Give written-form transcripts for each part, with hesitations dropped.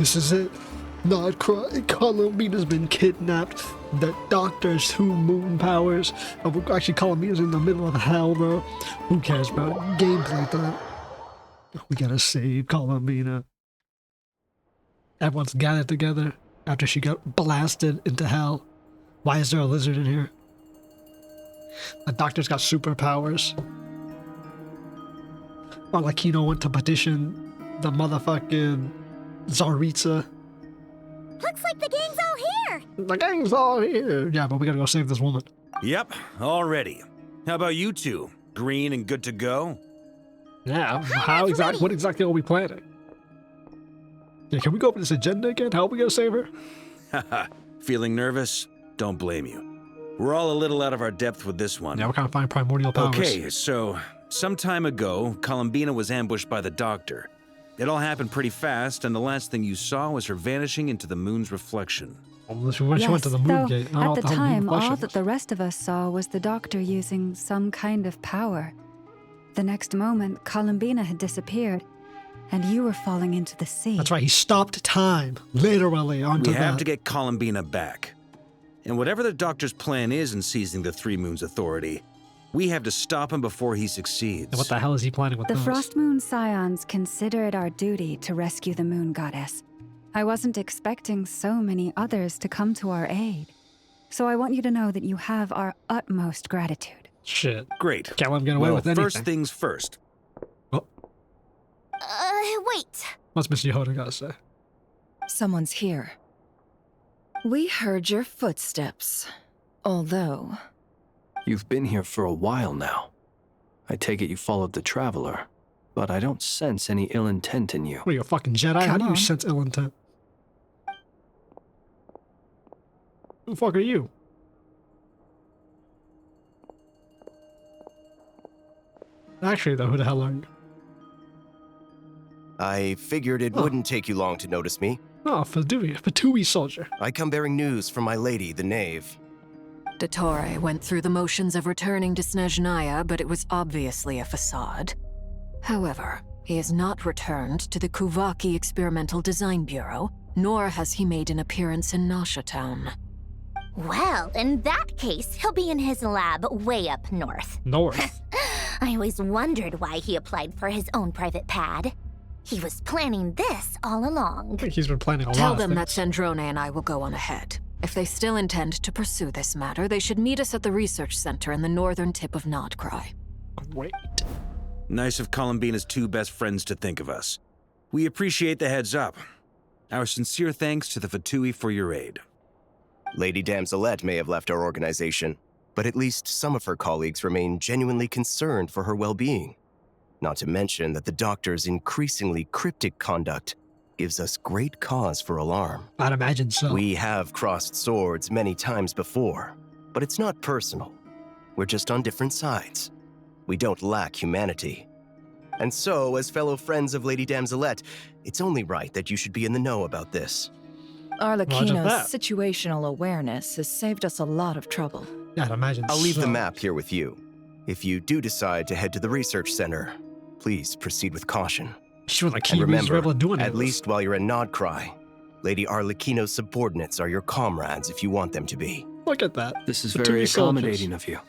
This is it. Nod Krai, Columbina's been kidnapped. The Doctor's 2 moon powers. Actually, Columbina's in the middle of hell, bro. Who cares, bro? Gameplay time. We gotta save Columbina. Everyone's gathered together after she got blasted into hell. Why is there a lizard in here? The Doctor's got superpowers. Arlecchino went to petition the motherfucking Tsaritsa. Looks like the gang's all here! The gang's all here! Yeah, but we gotta go save this woman. Yep, all ready. How about you two? Green and good to go? Yeah, what exactly are we planning? Yeah, can we go over this agenda again? How are we gonna save her? Haha, feeling nervous? Don't blame you. We're all a little out of our depth with this one. Yeah, we're trying to find primordial powers. Okay, so some time ago, Columbina was ambushed by the Doctor. It all happened pretty fast, and the last thing you saw was her vanishing into the moon's reflection. Well, she went to the moon gate. At the time, all that the rest of us saw was the Doctor using some kind of power. The next moment, Columbina had disappeared, and you were falling into the sea. That's right, he stopped time, literally, onto We have to get Columbina back. And whatever the Doctor's plan is in seizing the Three Moons Authority, we have to stop him before he succeeds. And what the hell is he planning with The those? Frost Moon Scions consider it our duty to rescue the Moon Goddess. I wasn't expecting so many others to come to our aid. So I want you to know that you have our utmost gratitude. Shit. Great. Can't let him get away with anything. First things first. Oh, Wait. what's Mr. Yehoda gotta say? Someone's here. We heard your footsteps, although... You've been here for a while now. I take it you followed the Traveler, but I don't sense any ill intent in you. What are you, a fucking Jedi? How do you on. sense ill intent? Who the fuck are you? Actually, though, who the hell are you? I figured it wouldn't take you long to notice me. Oh, Fatui soldier. I come bearing news from my lady, the Knave. DOTTORE went through the motions of returning to Snezhnaya, but it was obviously a facade. However, he has not returned to the Kuvaki Experimental Design Bureau, nor has he made an appearance in Nasha Town. Well, in that case, he'll be in his lab way up north. North. I always wondered why he applied for his own private pad. He was planning this all along. I think he's been planning a Tell lot them of that things. Sandrone and I will go on ahead. If they still intend to pursue this matter, they should meet us at the research center in the northern tip of Nod Krai. Great. Nice of Columbina's 2 best friends to think of us. We appreciate the heads up. Our sincere thanks to the Fatui for your aid. Lady Damselette may have left our organization, but at least some of her colleagues remain genuinely concerned for her well-being. Not to mention that the Doctor's increasingly cryptic conduct gives us great cause for alarm. I'd imagine so. We have crossed swords many times before, but it's not personal. We're just on different sides. We don't lack humanity. And so, as fellow friends of Lady Damselette, it's only right that you should be in the know about this. Arlecchino's situational awareness has saved us a lot of trouble. Yeah, I'd imagine I'll leave so. the map here with you. If you do decide to head to the research center, please proceed with caution. She was like, And remember, able to do any at of this. least while you're in Nod Krai, Lady Arlecchino's subordinates are your comrades if you want them to be. Look at that. This is The very two soldiers. accommodating of you.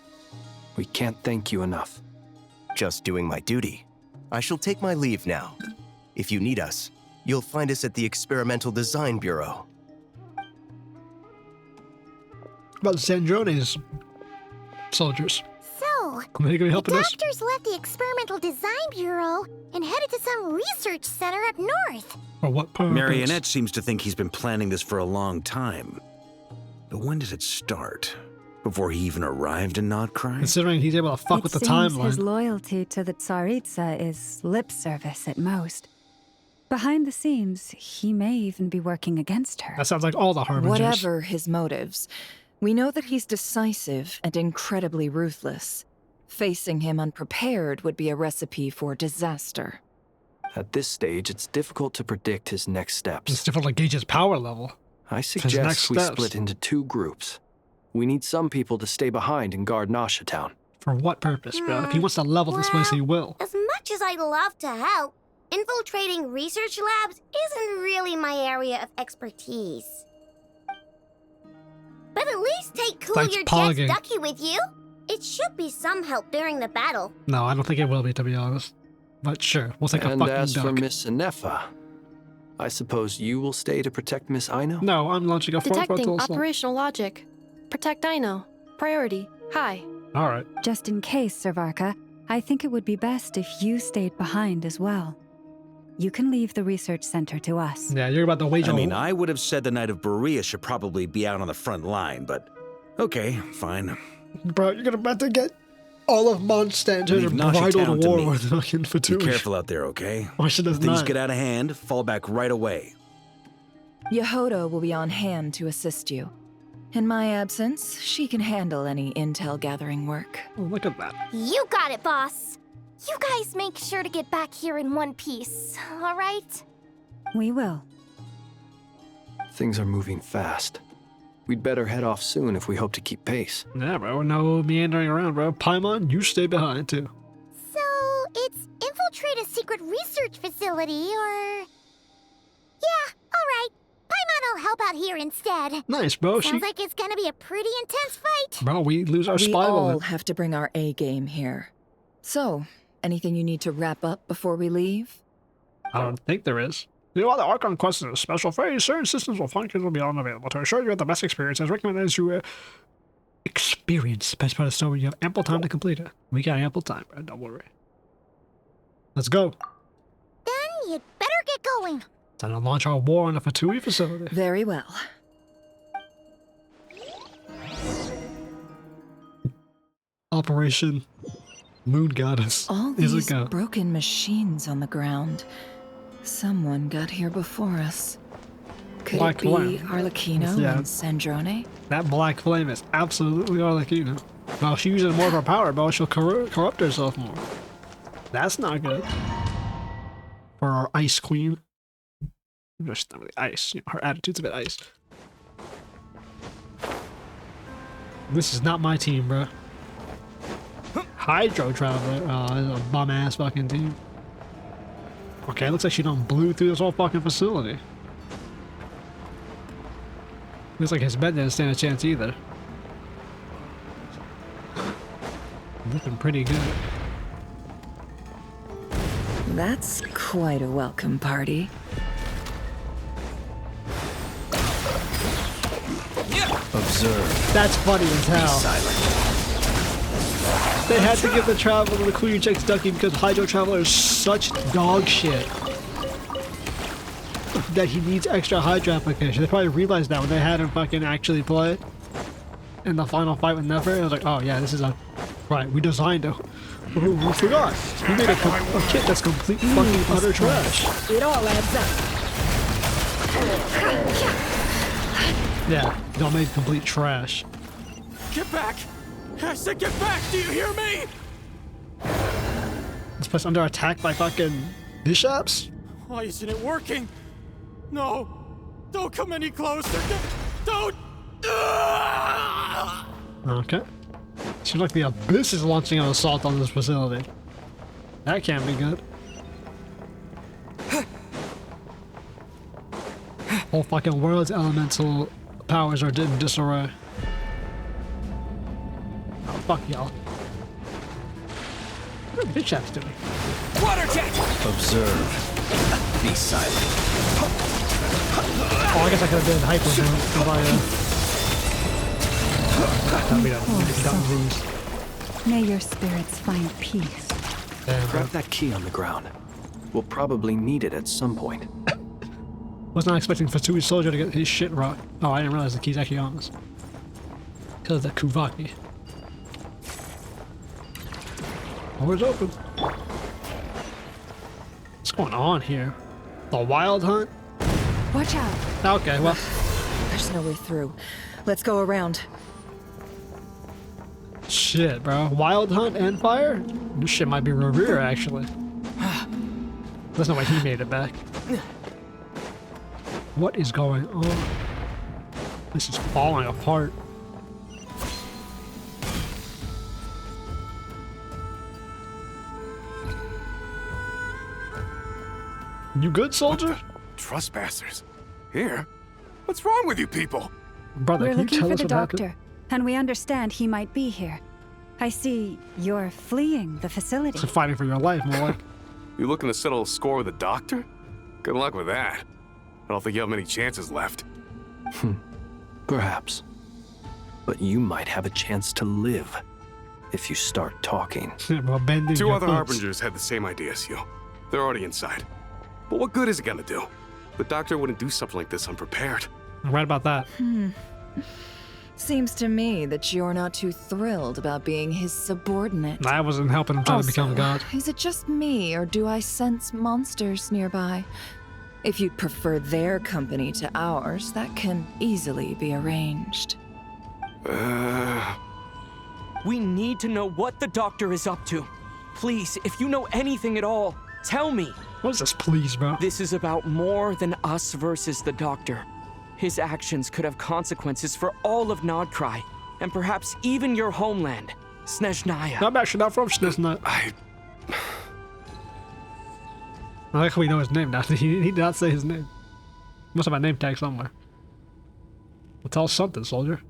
We can't thank you enough. Just doing my duty. I shall take my leave now. If you need us, you'll find us at the Experimental Design Bureau. About Sandrone's soldiers. So, Are they gonna be the helping us? doctors left the Experimental Design Bureau and headed to some research center up north. For what purpose? Marionette seems to think he's been planning this for a long time. But when did it start? Before he even arrived in Nod Krai? Considering he's able to fuck It with the seems his timeline. loyalty to the Tsaritsa is lip service at most. Behind the scenes, he may even be working against her. That sounds like all the harbingers. Whatever his motives, we know that he's decisive and incredibly ruthless. Facing him unprepared would be a recipe for disaster. At this stage, it's difficult to predict his next It's steps. difficult to gauge his power level. I next suggest we steps. split into 2 groups. We need some people to stay behind and guard Nasha Town. For what purpose, bro? If he wants to level this place, he will. As much as I'd love to help, infiltrating research labs isn't really my area of expertise. But at least take Cool Thanks, Your Pogging. Jet's Ducky with you. It should be some help during the battle. No, I don't think it will be, to be honest. But sure, we'll take a And fucking as for duck. Miss Inefa, I suppose you will stay to protect Miss Aino? No, I'm launching a Detecting frontal assault. operational logic. Protect Aino. Priority. High. Alright. Just in case, Servarka, I think it would be best if you stayed behind as well. You can leave the research center to us. Yeah, you're about to wage I a mean, I would have said the Knight of Berea should probably be out on the front line, but okay, fine. Bro, you're about to get all of Mondstadt Leave and Nasha bridal Town to to war me. with fucking Be Fatui. careful out there, okay? Why should this Things not? get out of hand, fall back right away. Yehoda will be on hand to assist you. In my absence, she can handle any intel gathering work. Oh, look at that. You got it, boss. You guys make sure to get back here in one piece, all right? We will. Things are moving fast. We'd better head off soon if we hope to keep pace. Yeah, bro, no meandering around, bro. Paimon, you stay behind, too. So, it's infiltrate a secret research facility, or... Yeah, all right. Paimon will help out here instead. Nice, bro. Sounds like it's gonna be a pretty intense fight. Bro, we lose our We spy all bullet. have to bring our A game here. So, anything you need to wrap up before we leave? I don't think there is. You know what? The Archon Quest is a special phase. Certain systems will function will be unavailable. To ensure you have the best experience, I recommend that you experience the best part of the story. You have ample time to complete it. We got ample time, bro. Don't worry. Let's go. Then you'd better get going. Time to launch our war on the Fatui facility. Very well. Operation Moon Goddess. All Is these it go? broken machines on the ground. Someone got here before us. Could Black it be Flame. Arlecchino Yeah. and Sandrone? That black flame is absolutely Arlecchino. Well, she uses more of her power, but she'll corrupt herself more. That's not good. For our ice queen. Just not really ice. You know, her attitude's a bit ice. This is not my team, bro. Hydro Traveler. Oh, this is a bum ass fucking team. Okay, looks like she done blew through this whole fucking facility. Looks like his bed didn't stand a chance either. Looking pretty good. That's quite a welcome party. Observe. That's funny as hell. They had to give the Traveler the Clear Checks Ducky because Hydro Traveler is such dog shit that he needs extra Hydro application. They probably realized that when they had him fucking actually play in the final fight with Nefer. It was like, oh yeah, this is a... Right, we designed a... We forgot. We made a kit that's complete fucking utter trash. It all adds up. Yeah, y'all made complete trash. Get back! I said get back! Do you hear me? This place under attack by fucking bishops? Why isn't it working? No! Don't come any closer! Don't! Okay. Seems like the Abyss is launching an assault on this facility. That can't be good. Whole fucking world's elemental powers are in disarray. Oh, fuck y'all. What are bishops doing? Water jet! Observe. Be silent. Oh, I guess I could have been hyper if I, we don't lose. May your spirits find peace. Damn, bro. Grab that key on the ground. We'll probably need it at some point. Was not expecting Fatui soldier to get his shit rocked. Oh, I didn't realize the key's actually on us. Because of the Kuvaki. Door's open. What's going on here? The Wild Hunt? Watch out. Okay, well, There's no way through. Let's go around. shit, bro. Wild Hunt and fire? This shit might be Revere, actually. There's no way he made it back. What is going on? This is falling apart. You good, soldier? Trespassers? Here? What's wrong with you people? Brother, We're can you looking tell for us the what happened? doctor, and we understand he might be here. I see you're fleeing the facility. So fighting for your life, more like. You looking to settle a score with the doctor? Good luck with that. I don't think you have many chances left. Perhaps. But you might have a chance to live if you start talking. Well, bending Two your other hooks. harbingers had the same idea as you. They're already inside. But what good is it gonna do? The doctor wouldn't do something like this unprepared. I'm right about that. Seems to me that you're not too thrilled about being his subordinate. I wasn't helping him trying to become God. Is it just me, or do I sense monsters nearby? If you'd prefer their company to ours, that can easily be arranged. We need to know what the doctor is up to. Please, if you know anything at all, tell me. What is this, please, bro? This is about more than us versus the doctor. His actions could have consequences for all of Nod Krai, and perhaps even your homeland, Snezhnaya. I'm actually not from Snezhnaya. I like how we know his name now. He did not say his name. Must have a name tag somewhere. Well, tell us something, soldier.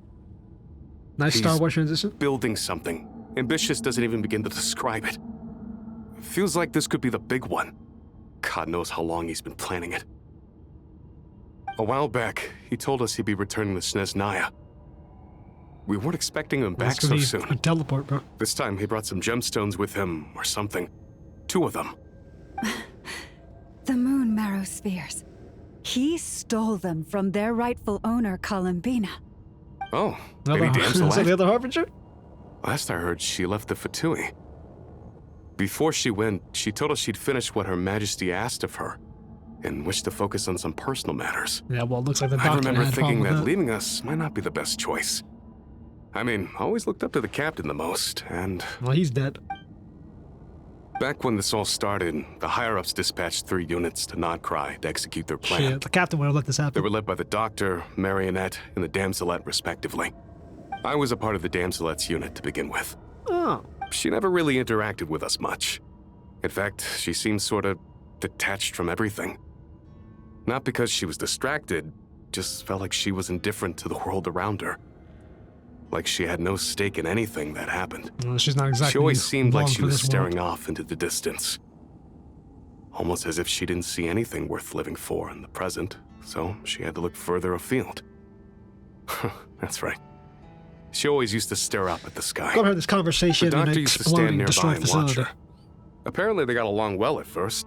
Nice Star Wars transition. Building something. Ambitious doesn't even begin to describe it. Feels like this could be the big one. God knows how long he's been planning it. A while back, he told us he'd be returning to Snezhnaya. We weren't expecting him back so soon. A teleport, bro. This time he brought some gemstones with him, or something. 2 of them. The moon marrow spheres. He stole them from their rightful owner, Columbina. Oh, Lady Damsel. Is that the other harbinger? Last I heard, she left the Fatui. Before she went, she told us she'd finished what Her Majesty asked of her, and wished to focus on some personal matters. Yeah, well, it looks like the doctor I remember had a thinking problem that with leaving us might not be the best choice. I mean, I always looked up to the captain the most, and... Well, he's dead. Back when this all started, the higher-ups dispatched 3 units to Nod Krai to execute their plan. Shit, the captain would have let this happen. They were led by the Doctor, Marionette, and the Damselette, respectively. I was a part of the Damselette's unit to begin with. Oh. She never really interacted with us much. In fact, she seemed sort of detached from everything. Not because she was distracted, just felt like she was indifferent to the world around her. Like she had no stake in anything that happened. Well, she's not exactly. She always seemed like she was staring world. off into the distance. Almost as if she didn't see anything worth living for in the present, so she had to look further afield. That's right. She always used to stare up at the sky. I've heard this conversation The in doctor an used to stand exploding, nearby destroyed and watch facility. her. Apparently they got along well at first,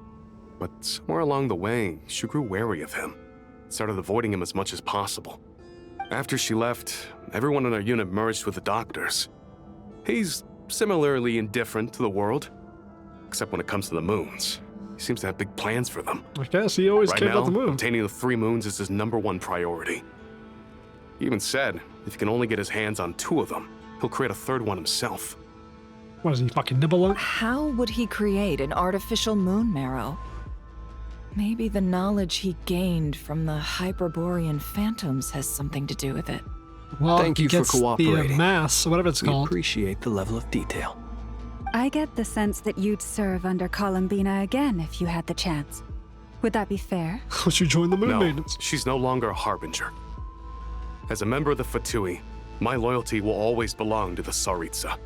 but somewhere along the way, she grew wary of him. Started avoiding him as much as possible. After she left, everyone in our unit merged with the doctors. He's similarly indifferent to the world, except when it comes to the moons. He seems to have big plans for them. I guess he always cared about the moon. Obtaining the 3 moons is his #1 priority. He even said, if he can only get his hands on 2 of them, he'll create a 3rd one himself. What does he fucking nibble on? How would he create an artificial moon marrow? Maybe the knowledge he gained from the Hyperborean phantoms has something to do with it. Well, Thank you for cooperating. The mass, whatever it's We called. appreciate the level of detail. I get the sense that you'd serve under Columbina again if you had the chance. Would that be fair? Would you join the moon No, maintenance? she's no longer a harbinger. As a member of the Fatui, my loyalty will always belong to the Tsaritsa.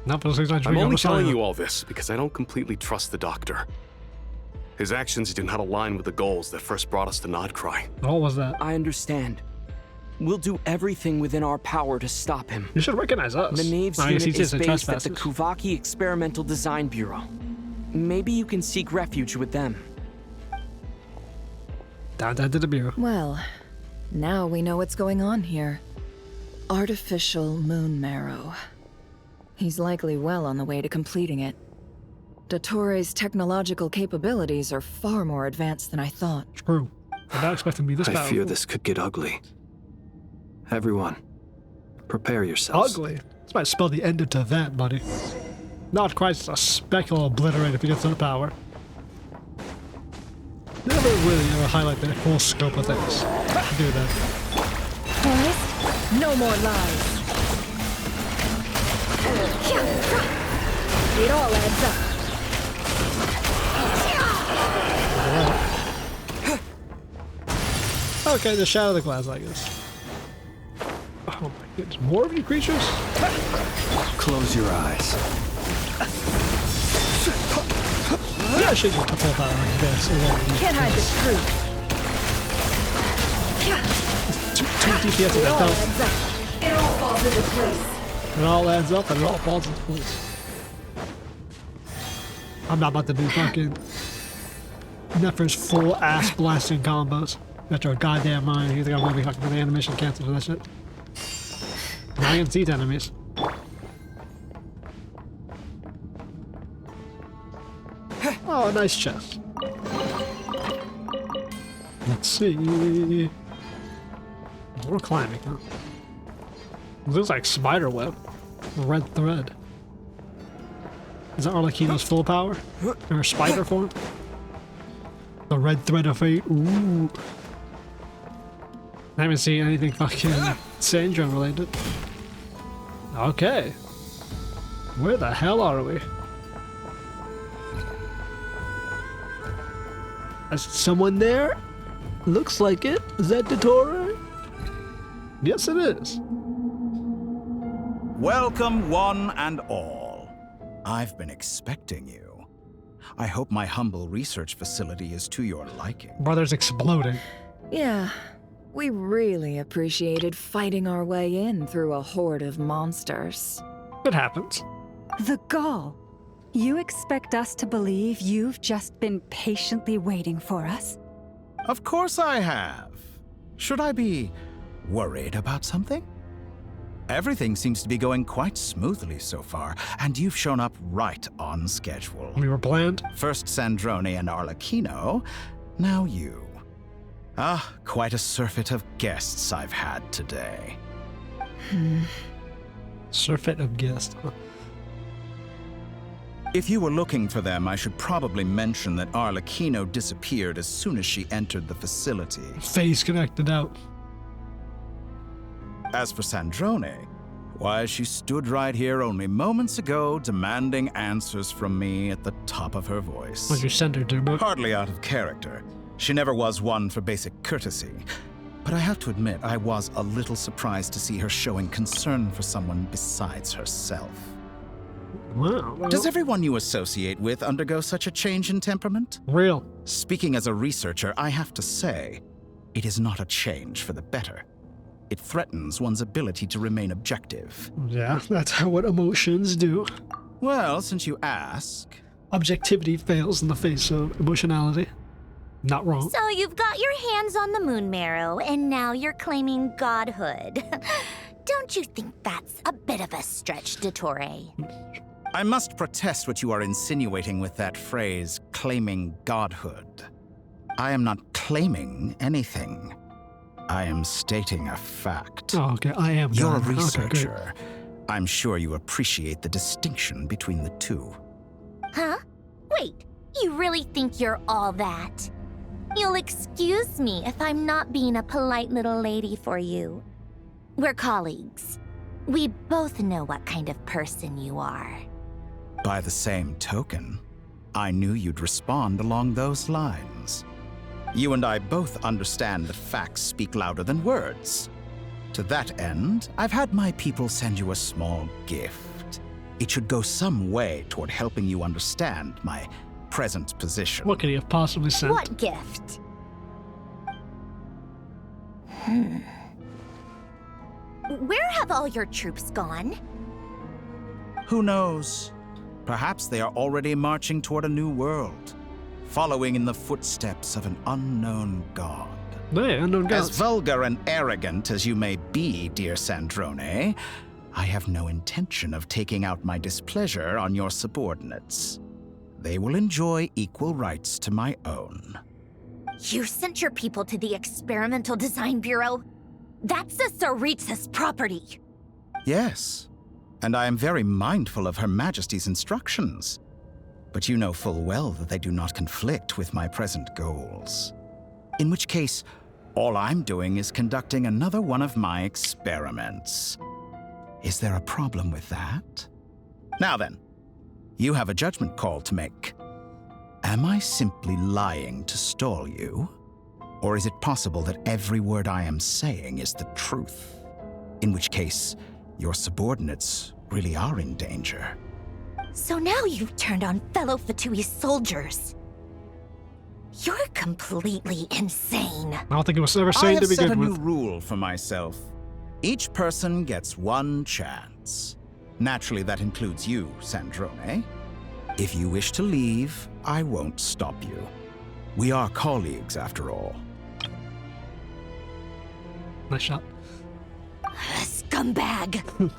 I'm only telling you all this because I don't completely trust the Doctor. His actions do not align with the goals that first brought us to Nod Krai. What was that? I understand. We'll do everything within our power to stop him. You should recognize us. The Nave's I guess unit he is did say based at the trespassers. Kuvaki Experimental Design Bureau. Maybe you can seek refuge with them. Down to the bureau. Well, now we know what's going on here. Artificial moon marrow. He's likely well on the way to completing it. Dottore's technological capabilities are far more advanced than I thought. True. I'm not expecting to be this I powerful. fear this could get ugly. Everyone, prepare yourselves. Ugly? This might spell the end of TEYVAT, buddy. Not quite a speck will obliterate if he gets to the power. Never really ever highlight the full scope of things. Do that. Boys, no more lies. It all adds up. Okay, the shadow of the glass, I guess. Oh my goodness, more of you creatures? Close your eyes. Yeah, I should just pull that like this. Can't hide the truth. Two DPS in that belt. It all falls into place. It all adds up and it all falls into place. I'm not about to do fucking Nefer's full ass blasting combos. Got your goddamn mind. You think I'm gonna be fucking the animation canceled for that shit? Now I can see enemies. Oh, nice chest. Let's see. More climbing, huh? It looks like spider web. Red thread. Is that Arlecchino's full power? Or spider form? The red thread of fate. Ooh. I haven't seen anything fucking Sandra related. Okay. Where the hell are we? Is someone there? Looks like it. Is that DOTTORE? Yes, it is. Welcome, one and all. I've been expecting you. I hope my humble research facility is to your liking. Brother's exploding. Yeah, we really appreciated fighting our way in through a horde of monsters. It happens. The gall. You expect us to believe you've just been patiently waiting for us? Of course I have. Should I be worried about something? Everything seems to be going quite smoothly so far, and you've shown up right on schedule. We were planned. First Sandrone and Arlecchino, now you. Ah, quite a surfeit of guests I've had today. Surfeit of guests. If you were looking for them, I should probably mention that Arlecchino disappeared as soon as she entered the facility. Face connected out. As for Sandrone, why, she stood right here only moments ago demanding answers from me at the top of her voice. What'd you send her to, bro? Hardly out of character. She never was one for basic courtesy. But I have to admit, I was a little surprised to see her showing concern for someone besides herself. Wow. Well, Does everyone you associate with undergo such a change in temperament? Real. Speaking as a researcher, I have to say, it is not a change for the better. It threatens one's ability to remain objective. Yeah, that's what emotions do. Well, since you ask... Objectivity fails in the face of emotionality. Not wrong. So you've got your hands on the moon marrow, and now you're claiming godhood. Don't you think that's a bit of a stretch, DOTTORE? I must protest what you are insinuating with that phrase, claiming godhood. I am not claiming anything. I am stating a fact. Oh, okay, I am. You're a God. researcher. Okay, I'm sure you appreciate the distinction between the two. Huh? Wait, you really think you're all that? You'll excuse me if I'm not being a polite little lady for you. We're colleagues. We both know what kind of person you are. By the same token, I knew you'd respond along those lines. You and I both understand that facts speak louder than words. To that end, I've had my people send you a small gift. It should go some way toward helping you understand my present position. What could he have possibly sent? What gift? Where have all your troops gone? Who knows? Perhaps they are already marching toward a new world, following in the footsteps of an unknown god. Hey, unknown gods. As vulgar and arrogant as you may be, dear Sandrone, I have no intention of taking out my displeasure on your subordinates. They will enjoy equal rights to my own. You sent your people to the Experimental Design Bureau? That's a Saritsa's property. Yes, and I am very mindful of Her Majesty's instructions. But you know full well that they do not conflict with my present goals. In which case, all I'm doing is conducting another one of my experiments. Is there a problem with that? Now then, you have a judgment call to make. Am I simply lying to stall you? Or is it possible that every word I am saying is the truth? In which case, your subordinates really are in danger. So now you've turned on fellow Fatui soldiers. You're completely insane. I don't think it was ever I sane have to set a begin new with. rule for myself. Each person gets one chance. Naturally, that includes you, Sandrone. If you wish to leave, I won't stop you. We are colleagues, after all. Nice shot. Scumbag.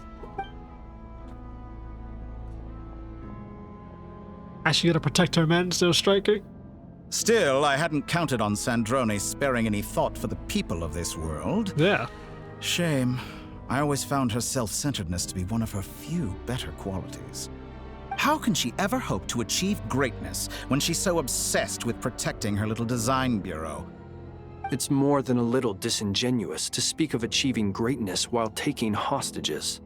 Actually gotta protect her men, still striking? Still, I hadn't counted on Sandrone sparing any thought for the people of this world. Yeah. Shame. I always found her self-centeredness to be one of her few better qualities. How can she ever hope to achieve greatness when she's so obsessed with protecting her little design bureau? It's more than a little disingenuous to speak of achieving greatness while taking hostages.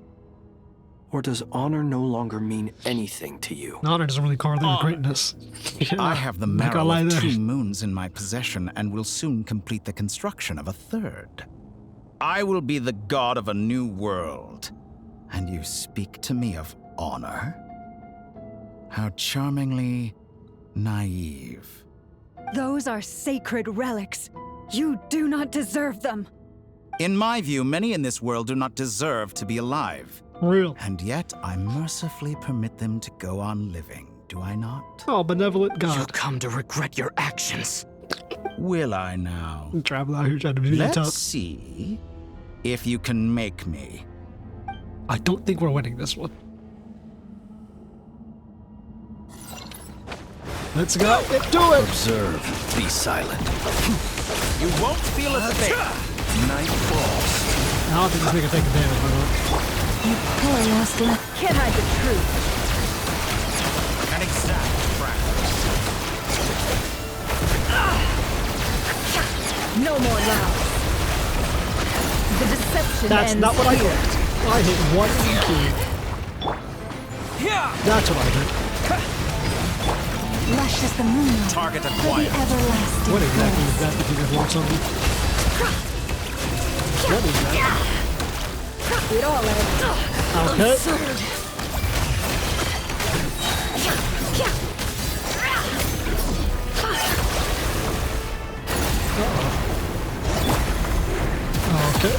Or does honor no longer mean anything to you? Honor doesn't really correlate with greatness. Yeah, I have the not gonna marrow lie of there. 2 moons in my possession and will soon complete the construction of a 3rd. I will be the god of a new world. And you speak to me of honor? How charmingly naive. Those are sacred relics. You do not deserve them. In my view, many in this world do not deserve to be alive. Real. And yet, I mercifully permit them to go on living, do I not? Oh, benevolent You'll God. come to regret your actions. Will I now? Traveler out here trying to be Let's tough. see if you can make me. I don't think we're winning this one. Let's go. Get to it. Observe, be silent. You won't feel a thing. Night falls. I don't think this nigga taking damage, by the way. You poor lost left. Can't hide the truth. An exact practice. No more love. The deception That's ends not what I here. hit. I hit one key. That's what I hit. Lush as the moon. Target For the acquired. everlasting What exactly is forest. that? Did you just want something? What is that? It all ends. Okay. Okay.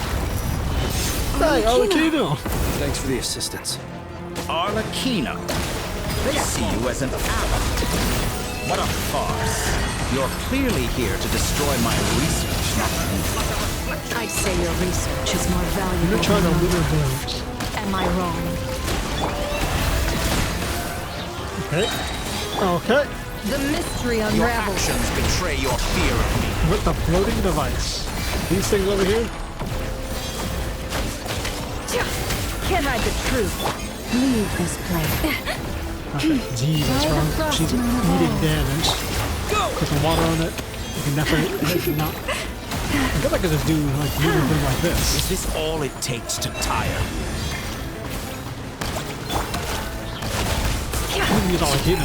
Hey, Arlecchino. Thanks for the assistance. Arlecchino. They see you as an ally. What a farce. You're clearly here to destroy my research, not me. I'd say your research is more valuable. You're trying to than win mine. her blades. Am I wrong? Okay. Okay. The mystery Your unravels. actions betray your fear of me. With the floating device. These things over here. Can't hide the truth. Leave this place. Okay. Jesus, bro. She's eating damage. Put some water on it. You can definitely not. I feel like I just do like moving like this. Is this all it takes to tire you? I didn't use all I can.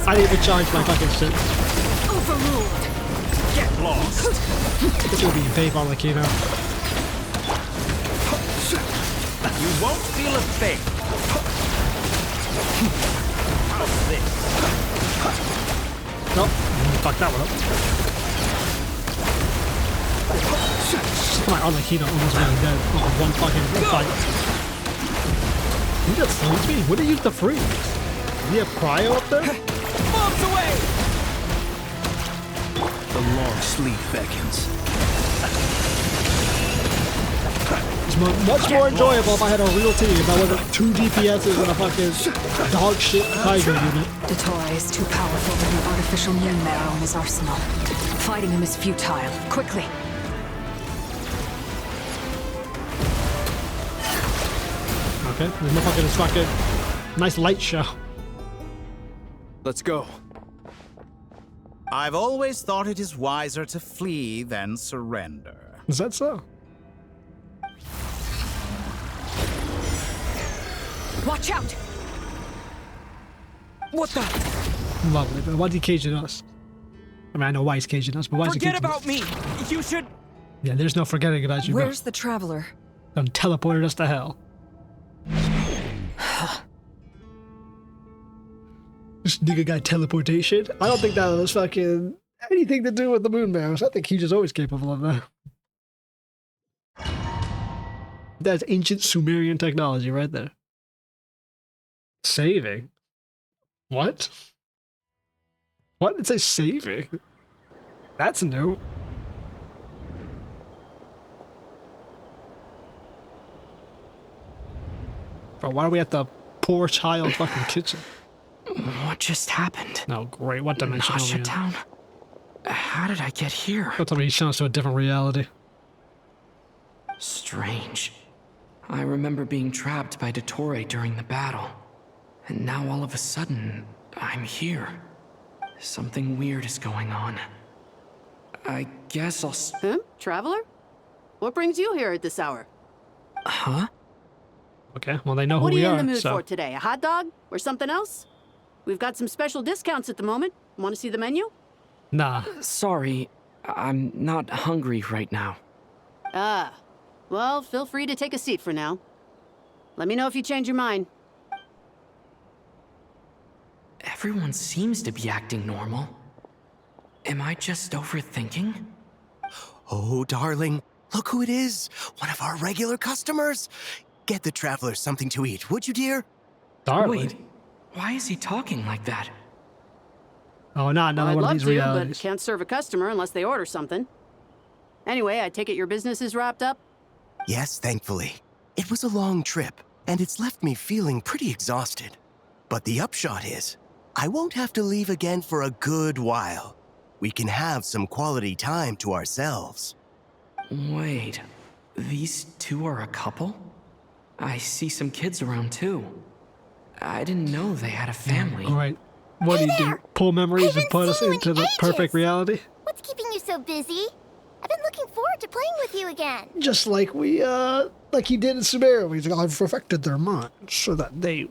I didn't even charge my fucking shit. Overruled. Get lost. This would be vape Arlecchino. You won't feel a thing. How's this? Nope. Fuck that one up. My Arlecchino almost really dead over one fucking fight. You just freeze me? What do you use to freeze? Do you have cryo up there? Moves away! The long sleep beckons. It's much more enjoyable if I had a real team. If I wasn't 2 DPSs and a fucking dog shit tiger unit. DOTTORE is too powerful with an artificial moon marrow in his arsenal. Fighting him is futile. Quickly. Okay, this motherfucker is fucking nice light show. Let's go. I've always thought it is wiser to flee than surrender. Is that so? Watch out! What the? Lovely, but why'd you cage us? I mean, I know why he's caging us, but why is he Forget caging us? about me! You should... Yeah, there's no forgetting about you, bro. Where's the traveler? Done teleported us to hell. This nigga got teleportation? I don't think that was fucking anything to do with the moon marrows. I think he's just always capable of that. That's ancient Sumerian technology right there. Saving? What? What? It says saving? That's new. Bro, why are we at the poor child fucking kitchen? What just happened? Oh, great. What dimension are we in? Town? How did I get here? Don't tell me he's showing us to a different reality. Strange. I remember being trapped by DOTTORE during the battle. And now all of a sudden, I'm here. Something weird is going on. I guess I'll Traveler? What brings you here at this hour? Huh? Okay, well they know who What are we you are, in the mood so... for today? A hot dog? Or something else? We've got some special discounts at the moment. Want to see the menu? Nah. Sorry, I'm not hungry right now. Ah. Well, feel free to take a seat for now. Let me know if you change your mind. Everyone seems to be acting normal. Am I just overthinking? Oh, darling, look who it is. One of our regular customers. Get the traveler something to eat, would you, dear? Darling? Wait, why is he talking like that? Oh, not another I'd one of love these to, realities. but can't serve a customer unless they order something. Anyway, I take it your business is wrapped up? Yes, thankfully. It was a long trip, and it's left me feeling pretty exhausted. But the upshot is, I won't have to leave again for a good while. We can have some quality time to ourselves. Wait, these two are a couple? I see some kids around too. I didn't know they had a family. All right. What do you do? Pull memories and put us into the perfect reality? What's keeping you so busy? I've been looking forward to playing with you again. Just like like he did in Sumeru. He's like, I've perfected their minds so that they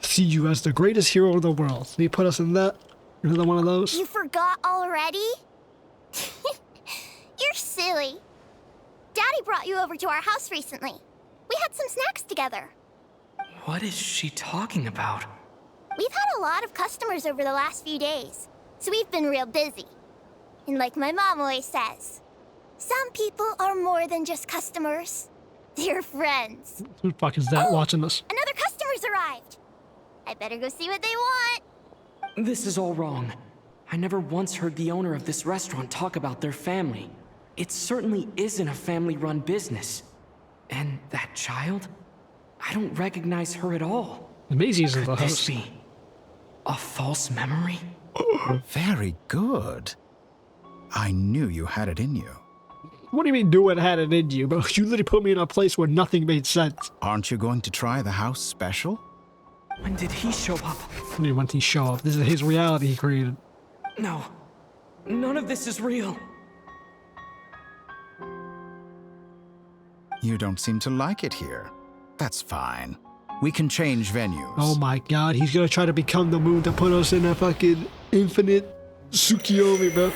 see you as the greatest hero in the world. Can you put us in that? Another one of those? You forgot already? You're silly. Daddy brought you over to our house recently. We had some snacks together. What is she talking about? We've had a lot of customers over the last few days, so we've been real busy. And like my mom always says, some people are more than just customers. They're friends. Who the fuck is that watching us? Another customer's arrived. I better go see what they want. This is all wrong. I never once heard the owner of this restaurant talk about their family. It certainly isn't a family-run business. And that child? I don't recognize her at all. Maisie's in the Could this house. be a false memory? Very good. I knew you had it in you. What do you mean, do it had it in you? But you literally put me in a place where nothing made sense. Aren't you going to try the house special? When did he show up? What do you mean, when he show up? This is his reality he created. No. None of this is real. You don't seem to like it here. That's fine. We can change venues. Oh my god, he's gonna try to become the moon to put us in a fucking infinite Tsukiyomi, bro.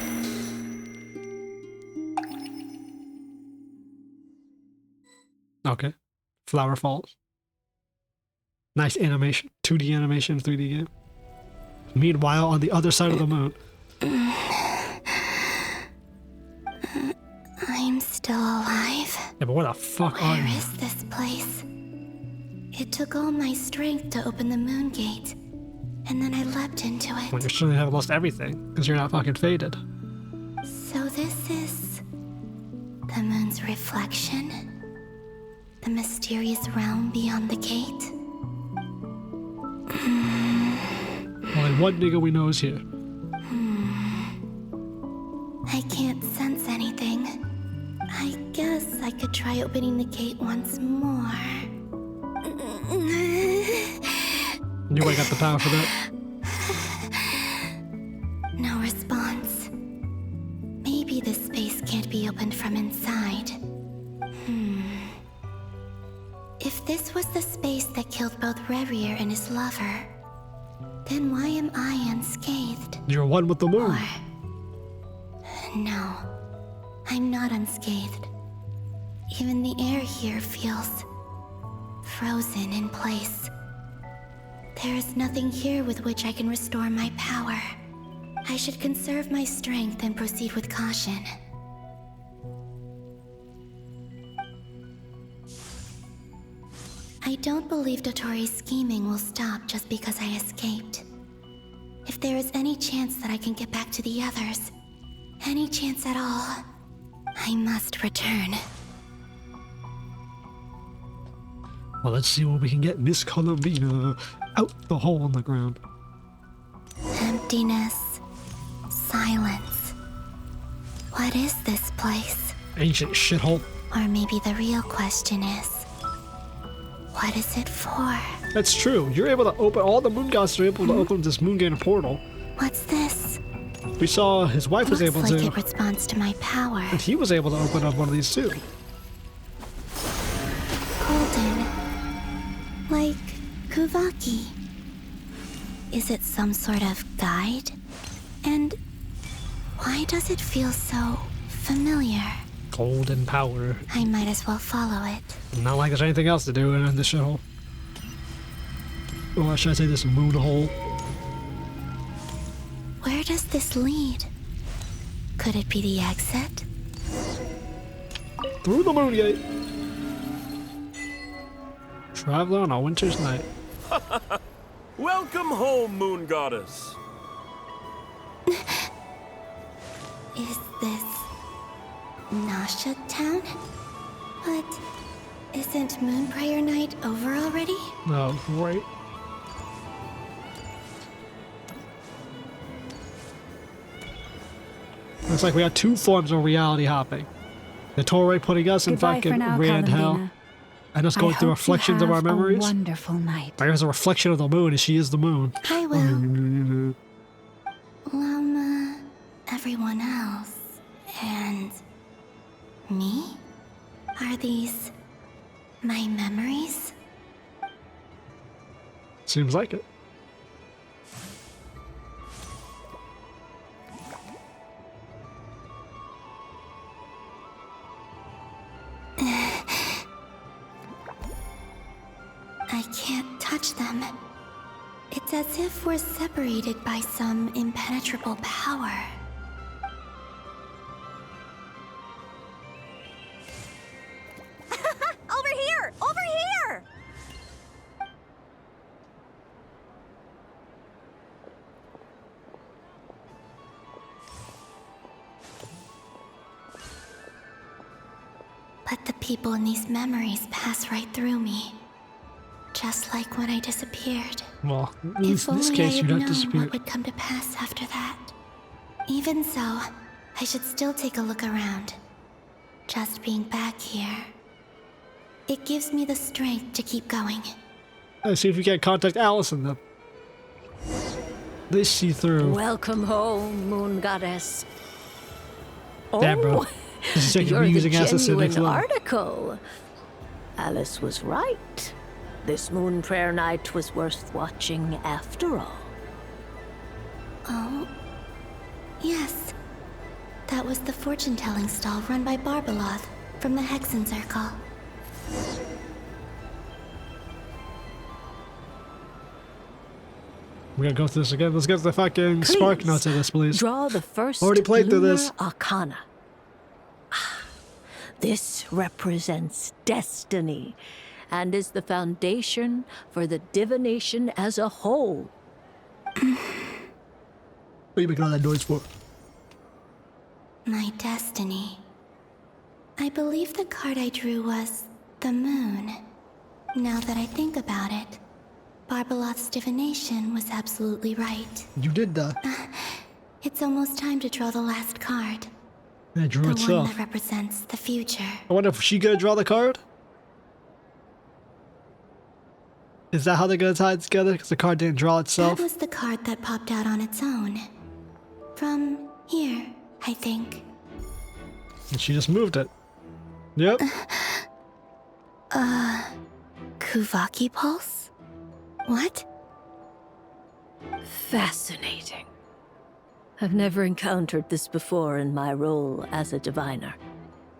Okay. Flower Falls. Nice animation. 2D animation, 3D game. Meanwhile, on the other side of the moon. I'm still alive. Yeah, but where the fuck are Where you? is this place? It took all my strength to open the moon gate, and then I leapt into it. Well, you shouldn't have lost everything, because you're not fucking faded. So this is the moon's reflection? The mysterious realm beyond the gate? Only one nigga we know is here. I can't sense anything. I guess I could try opening the gate once more. Knew I got the power for that. No response. Maybe this space can't be opened from inside. If this was the space that killed both Revier and his lover, then why am I unscathed? You're one with the moon. No, I'm not unscathed. Even the air here feels frozen in place. There is nothing here with which I can restore my power. I should conserve my strength and proceed with caution. I don't believe Dottore's scheming will stop just because I escaped. If there is any chance that I can get back to the others, any chance at all, I must return. Well, let's see what we can get Miss Columbina out the hole in the ground. Emptiness. Silence. What is this place? Ancient shithole. Or maybe the real question is, what is it for? That's true. You're able to open, all the moon gods are able to open this moon gate portal. What's this? We saw his wife was able Looks like to. it responds to my power. And he was able to open up one of these too. Golden. Like Kuvaki. Is it some sort of guide? And why does it feel so familiar? Golden power. I might as well follow it. Not like there's anything else to do in this shithole. Or should I say this moon hole? Where does this lead? Could it be the exit? Through the moon gate. Traveler on a winter's night. Welcome home, Moon Goddess. Is this Nasha Town? But isn't Moon Prayer Night over already? Oh, great. Looks like we got two forms of reality hopping. The Toray putting us in Goodbye fucking for now, Rand Hell. Columbina. And us going through reflections of our memories. A wonderful night. There's a reflection of the moon, and she is the moon. I will. Llama, everyone else, and me? Are these my memories? Seems like it. I can't touch them. It's as if we're separated by some impenetrable power. Over here! Over here! But the people in these memories pass right through me. Just like when I disappeared. Well, in If this only case, I you'd had have known disappeared. what would come to pass after that. Even so, I should still take a look around. Just being back here, it gives me the strength to keep going. Let's see if we can contact Allison then. They see through. Welcome home, Moon Goddess. Damn, bro. This is taking You're the using us as a next genuine level. article. Alice was right. This Moon Prayer Night was worth watching after all. Oh, yes. That was the fortune-telling stall run by Barbeloth from the Hexenzirkel. We're gonna go through this again. Let's get the fucking Please, spark notes of this, please. Draw the first Already played through lunar this. arcana. This represents destiny and is the foundation for the divination as a whole. What are you making all that noise for? My destiny. I believe the card I drew was the moon. Now that I think about it, Barbeloth's divination was absolutely right. You did that. It's almost time to draw the last card. And it drew The itself. one that represents the future. I wonder if she gonna draw the card? Is that how they're gonna tie it together? Because the card didn't draw itself? That was the card that popped out on its own. From here, I think. And she just moved it. Yep. Kuvaki Pulse? What? Fascinating. I've never encountered this before in my role as a diviner.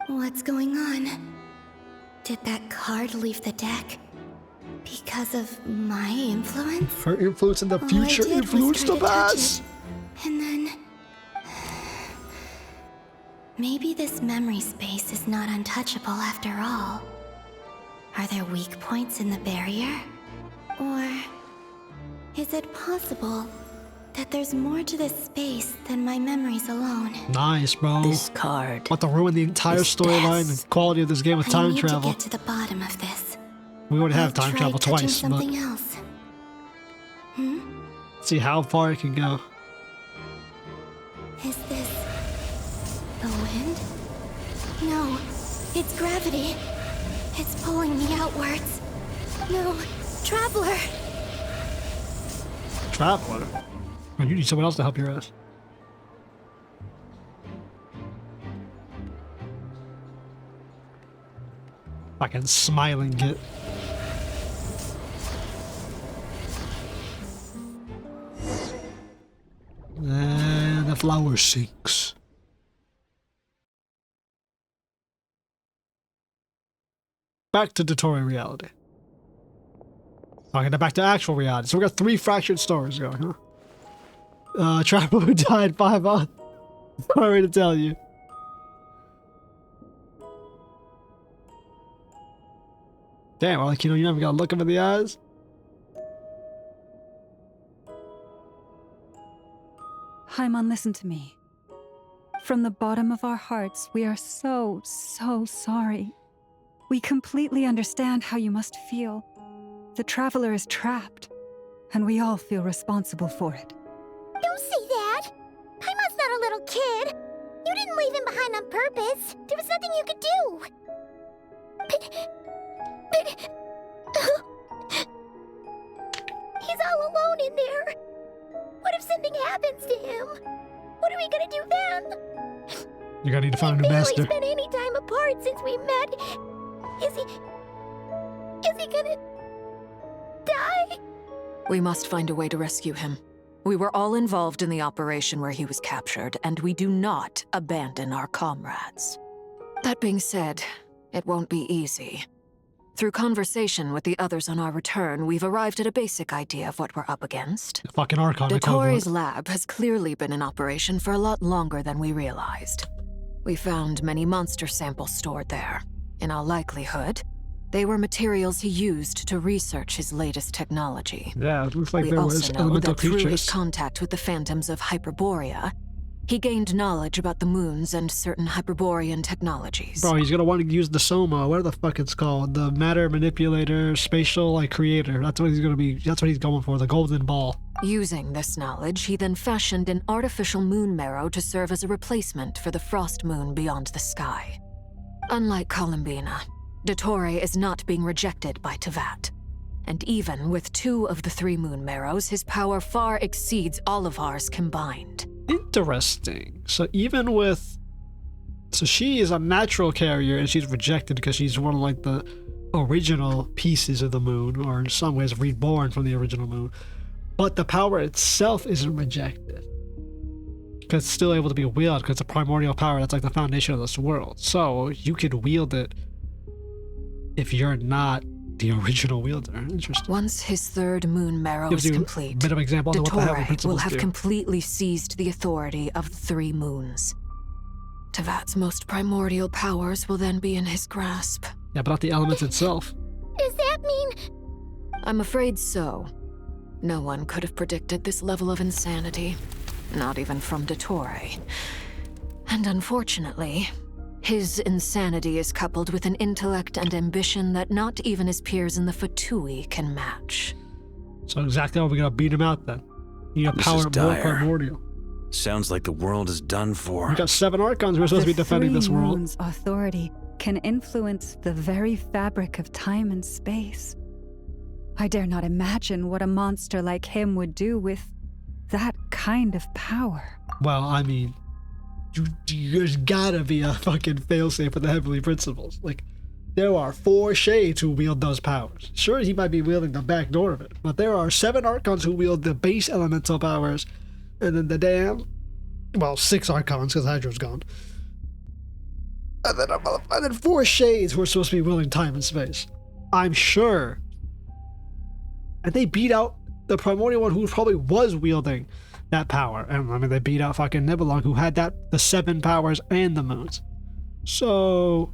What's going on? Did that card leave the deck? Because of my influence? Her influence in the future influenced the past. And then... maybe this memory space is not untouchable after all. Are there weak points in the barrier? Or... is it possible that there's more to this space than my memories alone? Nice, bro. This card. About to ruin the entire storyline and quality of this game with time travel. I need to get to the bottom of this. We already have time travel twice, but something else. see how far it can go. Is this the wind? No, it's gravity. It's pulling me outwards. No, Traveler. Traveler? Oh, you need someone else to help your ass. Fucking smiling git. And the flower sinks. Back to DOTTORE reality. Okay, now back to actual reality. So we got 3 fractured stories going, huh? Traveler who died 5 months. Sorry to tell you. Damn, like, you never gotta look him in the eyes. Hyman, listen to me. From the bottom of our hearts, we are so sorry. We completely understand how you must feel. The Traveler is trapped, and we all feel responsible for it. Don't say that! Hyman's not a little kid! You didn't leave him behind on purpose! There was nothing you could do! But... he's all alone in there! What if something happens to him? What are we gonna do then? You're gonna need to find a new master. We've barely spent any time apart since we met. Is he gonna... die? We must find a way to rescue him. We were all involved in the operation where he was captured, and we do not abandon our comrades. That being said, it won't be easy. Through conversation with the others on our return, we've arrived at a basic idea of what we're up against. The fucking Archon. DOTTORE's lab has clearly been in operation for a lot longer than we realized. We found many monster samples stored there. In all likelihood, they were materials he used to research his latest technology. Yeah, it looks like there was elemental through his creatures. contact with the phantoms of Hyperborea, he gained knowledge about the moons and certain Hyperborean technologies. Bro, he's gonna want to use the Soma, whatever the fuck it's called. The matter manipulator, spatial, creator. That's what he's gonna be, that's what he's going for, the golden ball. Using this knowledge, he then fashioned an artificial moon marrow to serve as a replacement for the frost moon beyond the sky. Unlike Columbina, DOTTORE is not being rejected by TEYVAT. And even with 2 of the 3 moon marrows, his power far exceeds all of ours combined. Interesting. So even with... so she is a natural carrier and she's rejected because she's one of the original pieces of the moon, or in some ways reborn from the original moon. But the power itself isn't rejected. Because it's still able to be wielded because it's a primordial power that's like the foundation of this world. So you could wield it if you're not the original wielder. Interesting. Once his 3rd moon marrow is complete, a bit of an example of what the Heaven Principles will have do. completely seized the authority of the 3 moons. TEYVAT's most primordial powers will then be in his grasp. Yeah, but not the elements itself. Does that mean... I'm afraid so. No one could have predicted this level of insanity. Not even from DOTTORE. And unfortunately, his insanity is coupled with an intellect and ambition that not even his peers in the Fatui can match. So exactly how are we gonna beat him out then? You got power more primordial. Sounds like the world is done for. We got 7 Archons we're supposed to be defending this world. The 3 moons' authority can influence the very fabric of time and space. I dare not imagine what a monster like him would do with that kind of power. Well, I mean, there's gotta be a fucking failsafe with the Heavenly Principles. There are 4 shades who wield those powers. Sure, he might be wielding the back door of it, but there are 7 Archons who wield the base elemental powers, and then the damn Well, 6 Archons, because Hydro's gone. And then 4 Shades who are supposed to be wielding time and space. I'm sure. And they beat out the primordial one who probably was wielding that power. And I mean, they beat out fucking Nibelung who had the 7 powers and the moons. So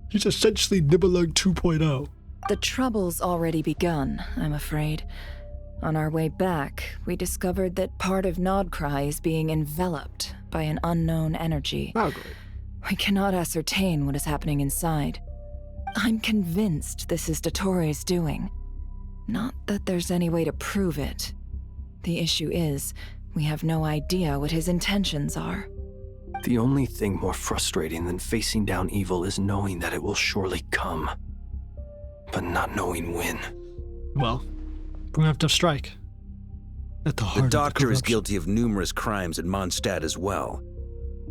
he's essentially Nibelung 2.0. The trouble's already begun, I'm afraid. On our way back, we discovered that part of Nod Krai is being enveloped by an unknown energy. Oh, great. We cannot ascertain what is happening inside. I'm convinced this is Dottore's doing. Not that there's any way to prove it. The issue is, we have no idea what his intentions are. The only thing more frustrating than facing down evil is knowing that it will surely come, but not knowing when. Well, we're gonna have to strike. At the heart The Doctor of is guilty of numerous crimes at Mondstadt as well.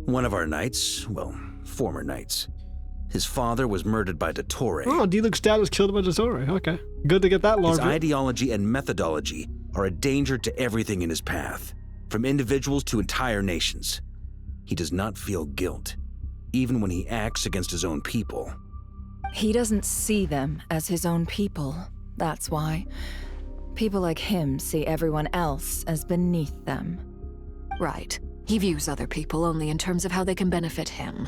One of our knights, well, former knights. His father was murdered by Dottore. Oh, D-Luke's dad was killed by Dottore. Okay. Good to get that large. His ideology and methodology are a danger to everything in his path, from individuals to entire nations. He does not feel guilt, even when he acts against his own people. He doesn't see them as his own people, that's why. People like him see everyone else as beneath them. Right. He views other people only in terms of how they can benefit him.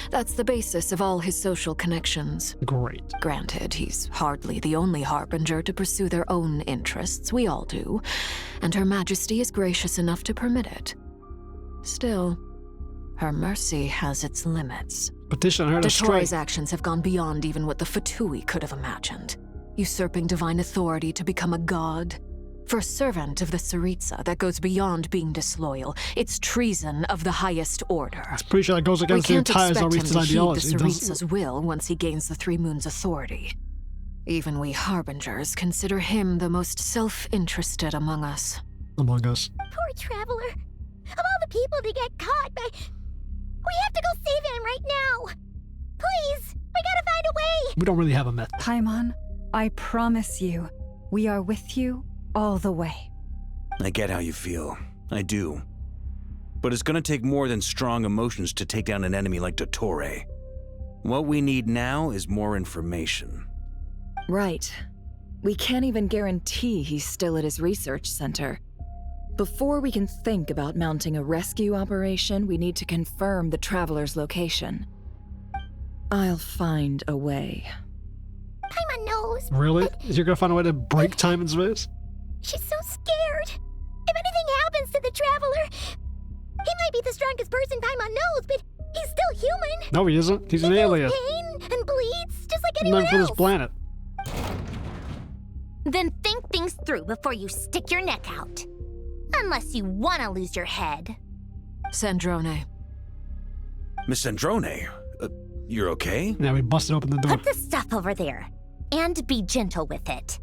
That's the basis of all his social connections. Great. Granted, he's hardly the only harbinger to pursue their own interests. We all do. And Her Majesty is gracious enough to permit it. Still, her mercy has its limits. Petition her to strike. Dottore's actions have gone beyond even what the Fatui could have imagined. Usurping divine authority to become a god. For a servant of the Tsaritsa, that goes beyond being disloyal. It's treason of the highest order. I'm pretty sure that goes against the entire Tsaritsa's ideology. We can't expect him to heed the Tsaritsa's will once he gains the 3 Moons' authority. Even we harbingers consider him the most self-interested among us. Among us. Poor Traveler. Of all the people to get caught by... We have to go save him right now. Please, we gotta find a way. We don't really have a method. Paimon, I promise you, we are with you all the way. I get how you feel. I do. But it's gonna take more than strong emotions to take down an enemy like Dottore. What we need now is more information. Right. We can't even guarantee he's still at his research center. Before we can think about mounting a rescue operation, we need to confirm the Traveler's location. I'll find a way. Paimon knows. Really? You're gonna find a way to break time and space? She's so scared. If anything happens to the Traveler, he might be the strongest person Paimon knows, but he's still human. No, he isn't. He's an alien. Pain and bleeds just like anyone Not for else. this planet. Then think things through before you stick your neck out. Unless you want to lose your head. Sandrone. Miss Sandrone, you're okay? Yeah, we busted open the door. Put the stuff over there. And be gentle with it.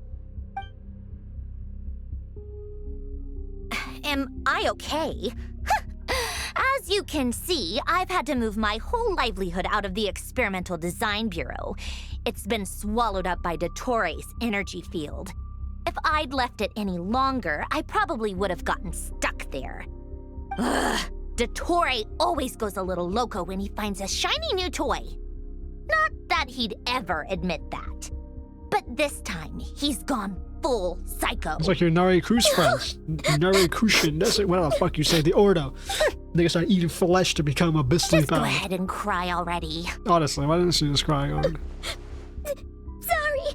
Am I okay? As you can see, I've had to move my whole livelihood out of the Experimental Design Bureau. It's been swallowed up by Dottore's energy field. If I'd left it any longer, I probably would have gotten stuck there. Ugh, Dottore always goes a little loco when he finds a shiny new toy. Not that he'd ever admit that. But this time, he's gone full psycho. It's like your Nari Cruz friends. Nari Kushin, that's it. What the fuck you say? The Ordo. They start eating flesh to become abyssally Just go powered. ahead and cry already. Honestly, why didn't she just cry already? Sorry.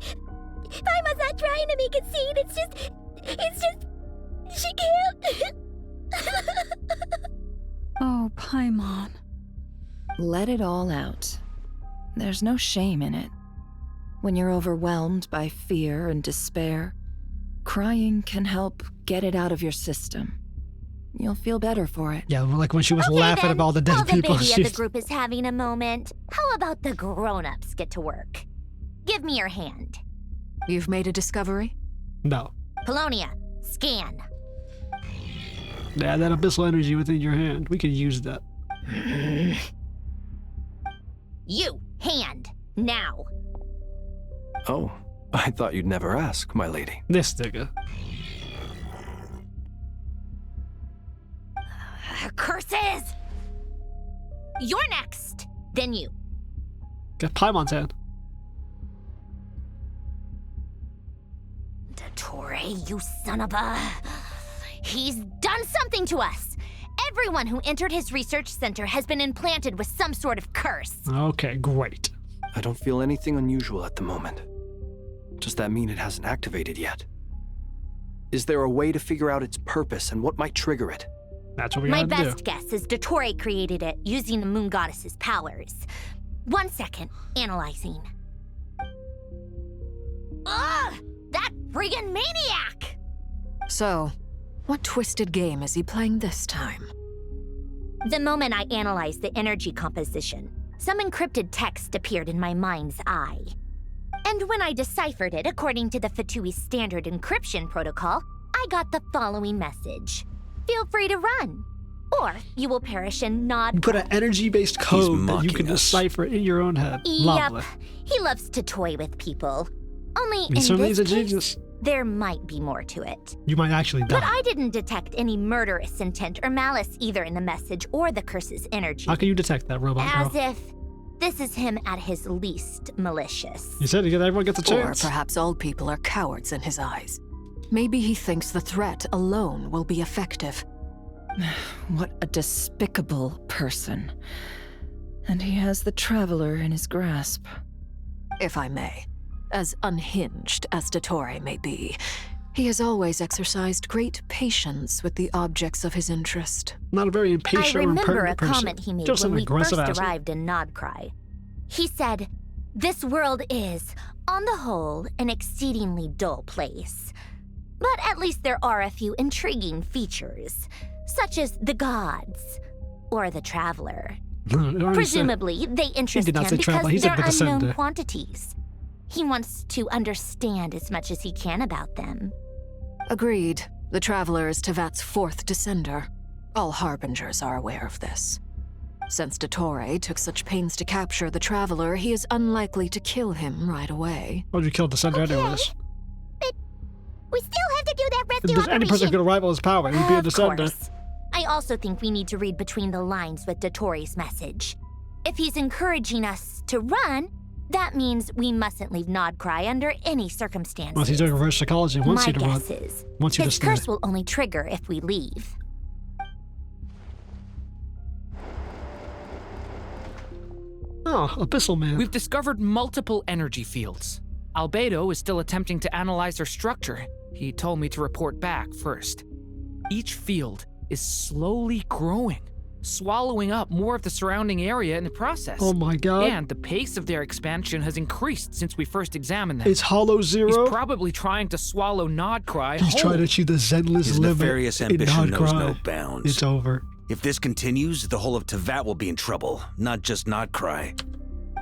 Paimon's not trying to make a scene. It's just... She can't. Oh, Paimon. Let it all out. There's no shame in it. When you're overwhelmed by fear and despair, crying can help get it out of your system. You'll feel better for it. Yeah, like when she was Okay, laughing then. about all the dead While people. the baby of the group is having a moment, how about the grown-ups get to work? Give me your hand. You've made a discovery? No. Polonia, scan. Yeah, that abyssal energy within your hand. We could use that. You, hand, now. Oh, I thought you'd never ask, my lady. This nigga. Curses! You're next. Then you. Get Paimon's hand. DOTTORE, you son of a... He's done something to us. Everyone who entered his research center has been implanted with some sort of curse. Okay, great. I don't feel anything unusual at the moment. Does that mean it hasn't activated yet? Is there a way to figure out its purpose and what might trigger it? That's what we My gotta do. best guess is DOTTORE created it using the moon goddess's powers. 1 second, analyzing. Ugh! That friggin' maniac! So, what twisted game is he playing this time? The moment I analyzed the energy composition, some encrypted text appeared in my mind's eye. And when I deciphered it according to the Fatui standard encryption protocol, I got the following message. Feel free to run, or you will perish in Nod Krai. You put an energy-based code that you can decipher in your own head. Lovely. Yep, he loves to toy with people. Only He in certainly is this a case, genius. there might be more to it. You might actually But die. I didn't detect any murderous intent or malice either in the message or the curse's energy. How can you detect that, robot As girl? if this is him at his least malicious. You said everyone gets a chance. Or perhaps all people are cowards in his eyes. Maybe he thinks the threat alone will be effective. What a despicable person. And he has the Traveler in his grasp. If I may, as unhinged as DOTTORE may be, he has always exercised great patience with the objects of his interest. Not a very I impatient or remember a impertinent person. comment he made Just when an we aggressive first asshole. arrived in Nod Krai. He said, "This world is, on the whole, an exceedingly dull place. But at least there are a few intriguing features, such as the gods or the Traveler. Presumably, they interest did not him say because traveler, he said they're the unknown Descender. quantities. He wants to understand as much as he can about them." Agreed. The Traveler is TEYVAT's 4th descender. All Harbingers are aware of this. Since DOTTORE took such pains to capture the Traveler, he is unlikely to kill him right away. Why'd you kill the Descender anyways? We still have to do that If rescue there's any person operation. who could rival his power, he'd be a Of Descender. course. I also think we need to read between the lines with DOTTORE's message. If he's encouraging us to run, that means we mustn't leave Nod Krai under any circumstances. Unless he's doing reverse psychology and wants My you to run. guess is Wants you to his stay. curse will only trigger if we leave. Oh, Abyssal Man. We've discovered multiple energy fields. Albedo is still attempting to analyze their structure. He told me to report back first. Each field is slowly growing, swallowing up more of the surrounding area in the process. Oh my god. And the pace of their expansion has increased since we first examined them. It's Hollow Zero. He's probably trying to swallow Nod Krai He's whole. trying to achieve the zenless His limit nefarious in ambition Nod knows Krai. no bounds. It's over. If this continues, the whole of TEYVAT will be in trouble, not just Nod Krai.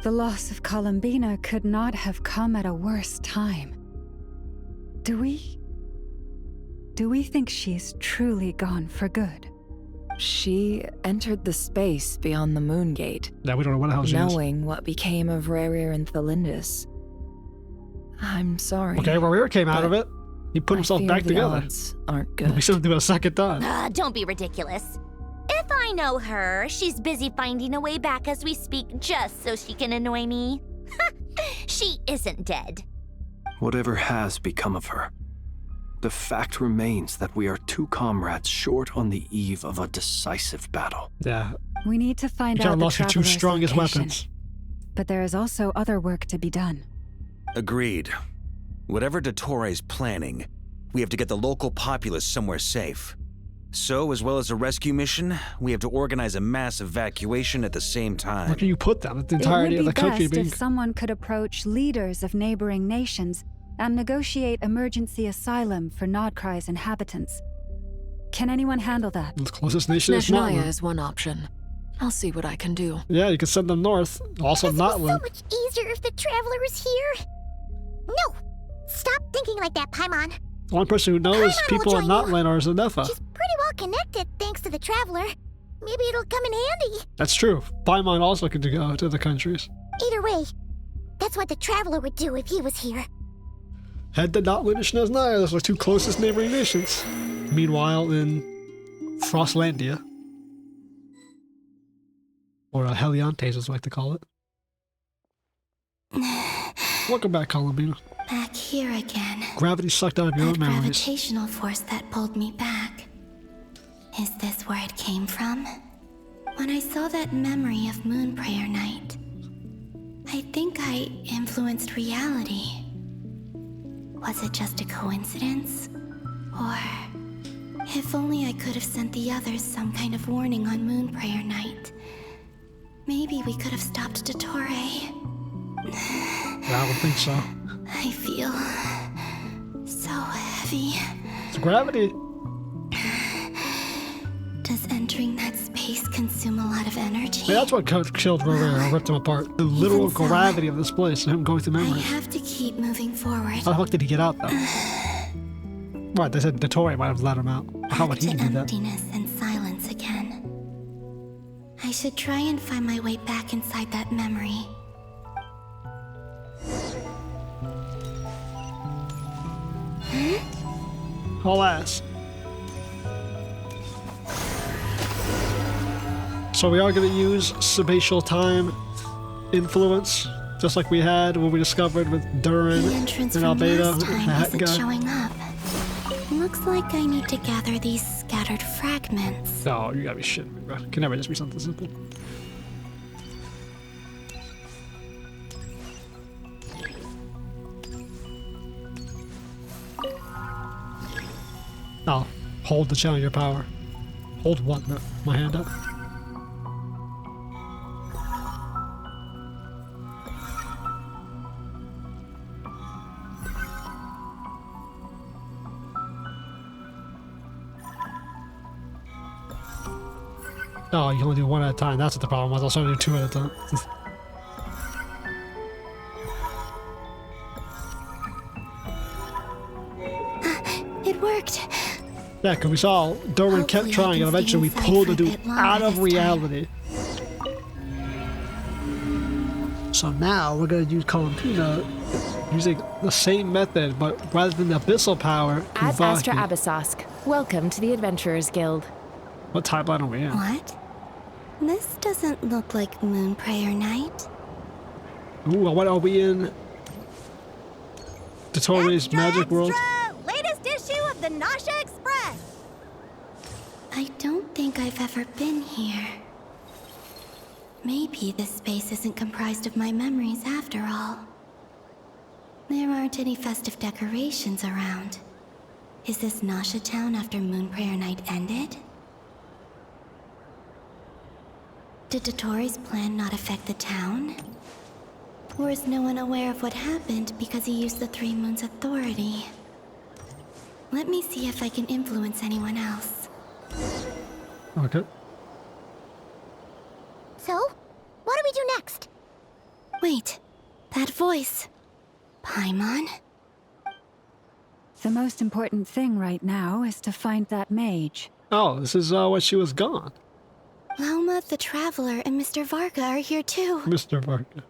The loss of Columbina could not have come at a worse time. Do we think she's truly gone for good? She entered the space beyond the Moon Gate, Yeah, we don't know what the hell she is. knowing what became of Rarir and Thelindis. I'm sorry. Okay, Rarir came out of it. He put I himself fear back the together. odds aren't good. We still do it a second time. Don't be ridiculous. If I know her, she's busy finding a way back as we speak just so she can annoy me. She isn't dead. Whatever has become of her, the fact remains that we are 2 comrades short on the eve of a decisive battle. Yeah. We need to find You kinda out the lost your 2 Traveler's strongest location. weapons. But there is also other work to be done. Agreed. Whatever DOTTORE is planning, we have to get the local populace somewhere safe. So, as well as a rescue mission, we have to organize a mass evacuation at the same time. Where can you put them? The It entirety would of be the country best being... if someone could approach leaders of neighboring nations and negotiate emergency asylum for Nod Krai's inhabitants. Can anyone handle that? The closest nation is Snezhnaya Notland. is one option. I'll see what I can do. Yeah, you can send them north. Also This was so Notland. much easier if the Traveler was here. No! Stop thinking like that, Paimon. The only person who knows Paimon will people in join you. Notland are Zenefa. She's pretty well connected thanks to the Traveler. Maybe it'll come in handy. That's true. Paimon also could go to the countries. Either way, that's what the Traveler would do if he was here. Head to Notland and Snezhnaya. Those are 2 closest neighboring nations. Meanwhile, in Frostlandia, Or Heliantes, as I like to call it. Welcome back, Columbina. Back here again. Gravity sucked out of your own That memories. gravitational force that pulled me back. Is this where it came from? When I saw that memory of Moon Prayer Night, I think I influenced reality. Was it just a coincidence? Or if only I could have sent the others some kind of warning on Moon Prayer Night. Maybe we could have stopped Dottore. Yeah, I don't think so. I feel so heavy. It's gravity. Does entering that space consume a lot of energy? Yeah, that's what killed Rivera, ripped him apart. The literal so, gravity of this place, and him going through I memories. have to keep moving forward. How the fuck did he get out, though? Right, they said Dottore might have let him out. How would he do that? Emptiness and silence again. I should try and find my way back inside that memory. Haul ass. So we are going to use spatial time influence, just like we had when we discovered with Durin The and entrance from Albedo. last time That isn't guy. showing up. Looks like I need to gather these scattered fragments. Oh, you gotta be shitting me, bro. It can never just be something simple. Oh, hold the channel your power. Hold what? My hand up? Oh, you can only do one at a time. That's what the problem was. I was trying to do two at a time. It worked. Yeah, because we saw Durin kept trying, and eventually we pulled the dude out of reality. So now we're going to use Columbina using the same method, but rather than the abyssal power, As Astra Kuvaki. Abyssosk, welcome to the Adventurers Guild. What timeline are we in? What? This doesn't look like Moon Prayer Night. Ooh, what are we in? Dottore's Magic World? Latest issue of the Nasha Express! I don't think I've ever been here. Maybe this space isn't comprised of my memories after all. There aren't any festive decorations around. Is this Nasha Town after Moon Prayer Night ended? Did Dottore's plan not affect the town? Or is no one aware of what happened because he used the Three Moons' authority? Let me see if I can influence anyone else. Okay. So, what do we do next? Wait, that voice. Paimon? The most important thing right now is to find that mage. Oh, this is when she was gone. Lauma, the Traveler, and Mr. Varga are here too. Mr. Varga.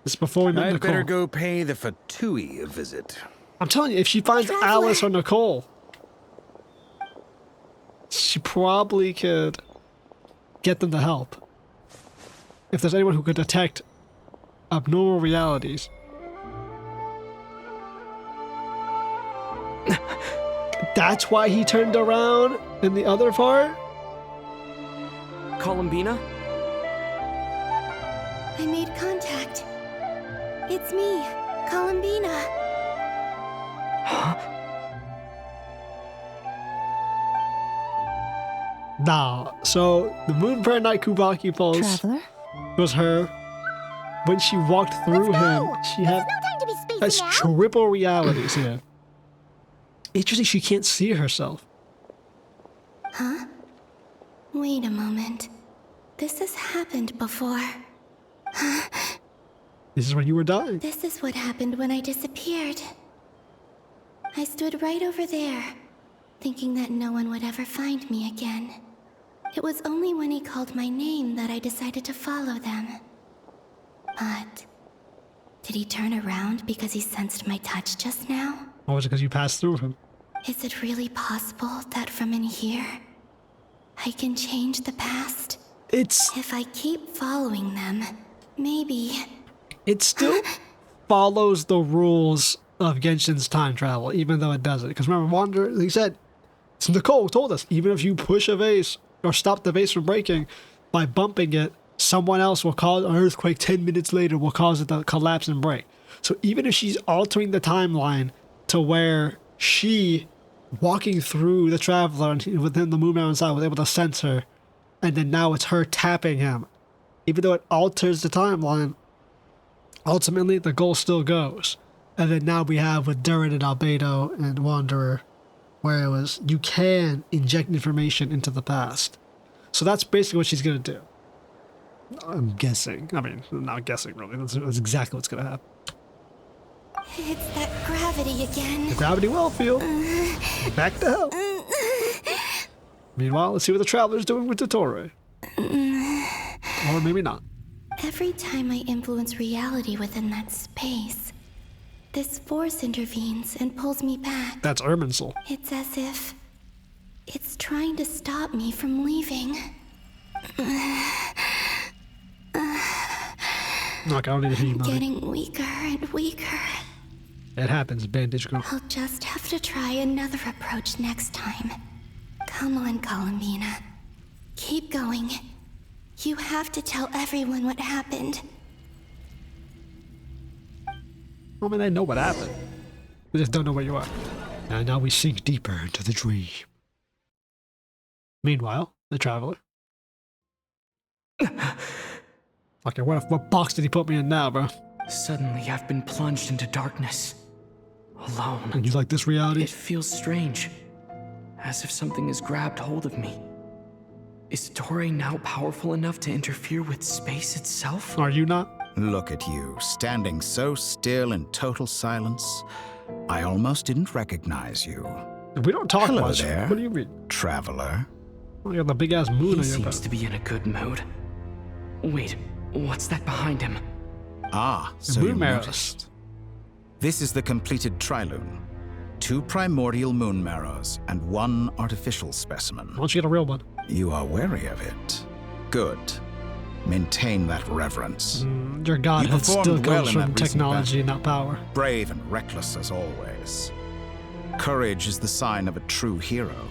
This is before we met I'd Nicole. better go pay the Fatui a visit. I'm telling you, if she finds Alice or Nicole, she probably could get them to help. If there's anyone who could detect abnormal realities. That's why he turned around in the other part? Columbina? I made contact. It's me, Columbina. Nah, so the Moon Prayer Night Kuvaki pulse Traveler? was her. When she walked through him, she had that's triple realities here. Interesting, she can't see herself. Huh? Wait a moment. This has happened before. This is when you were dying. This is what happened when I disappeared. I stood right over there, thinking that no one would ever find me again. It was only when he called my name that I decided to follow them. But did he turn around because he sensed my touch just now? Or was it because you passed through him? Is it really possible that from in here, I can change the past? If I keep following them, maybe... It still follows the rules of Genshin's time travel, even though it doesn't. Because remember, Wanderer, he said, Nicole told us, even if you push a vase or stop the vase from breaking by bumping it, someone else will cause an earthquake 10 minutes later, will cause it to collapse and break. So even if she's altering the timeline to where she, walking through the Traveler and within the moon marrow inside, was able to sense her, and then now it's her tapping him, even though it alters the timeline, ultimately the goal still goes. And then now we have with Durin and Albedo and Wanderer, where it was, you can inject information into the past. So that's basically what she's going to do. I'm guessing. I mean, I'm not guessing really. That's exactly what's going to happen. It's that gravity again. The gravity well field. Back to hell. Meanwhile, let's see what the Traveler's doing with Dottore. Or maybe not. Every time I influence reality within that space, this force intervenes and pulls me back. That's Irminsul. It's as if it's trying to stop me from leaving. Look, I don't need to hear you, Mommy. Getting weaker and weaker. It happens, Bandage Girl. I'll just have to try another approach next time. Come on, Columbina. Keep going. You have to tell everyone what happened. I mean, they know what happened. We just don't know where you are. And now we sink deeper into the dream. Meanwhile, the Traveler. Okay, what box did he put me in now, bro? Suddenly, I've been plunged into darkness. Alone. And you like this reality? It feels strange. As if something has grabbed hold of me. Is Dottore now powerful enough to interfere with space itself? Are you not? Look at you, standing so still in total silence. I almost didn't recognize you. We don't talk Hello much. there, What do you mean? Traveler. Oh, you got the big ass moon He on your back. seems to be in a good mood. Wait, what's that behind him? Ah, The so moon you marrows. noticed. This is the completed trilune. 2 primordial moon marrows and 1 artificial specimen. Why don't you get a real one? You are wary of it. Good. Maintain that reverence. Your godhood performed still well comes in from that recent technology, not power. Brave and reckless as always. Courage is the sign of a true hero,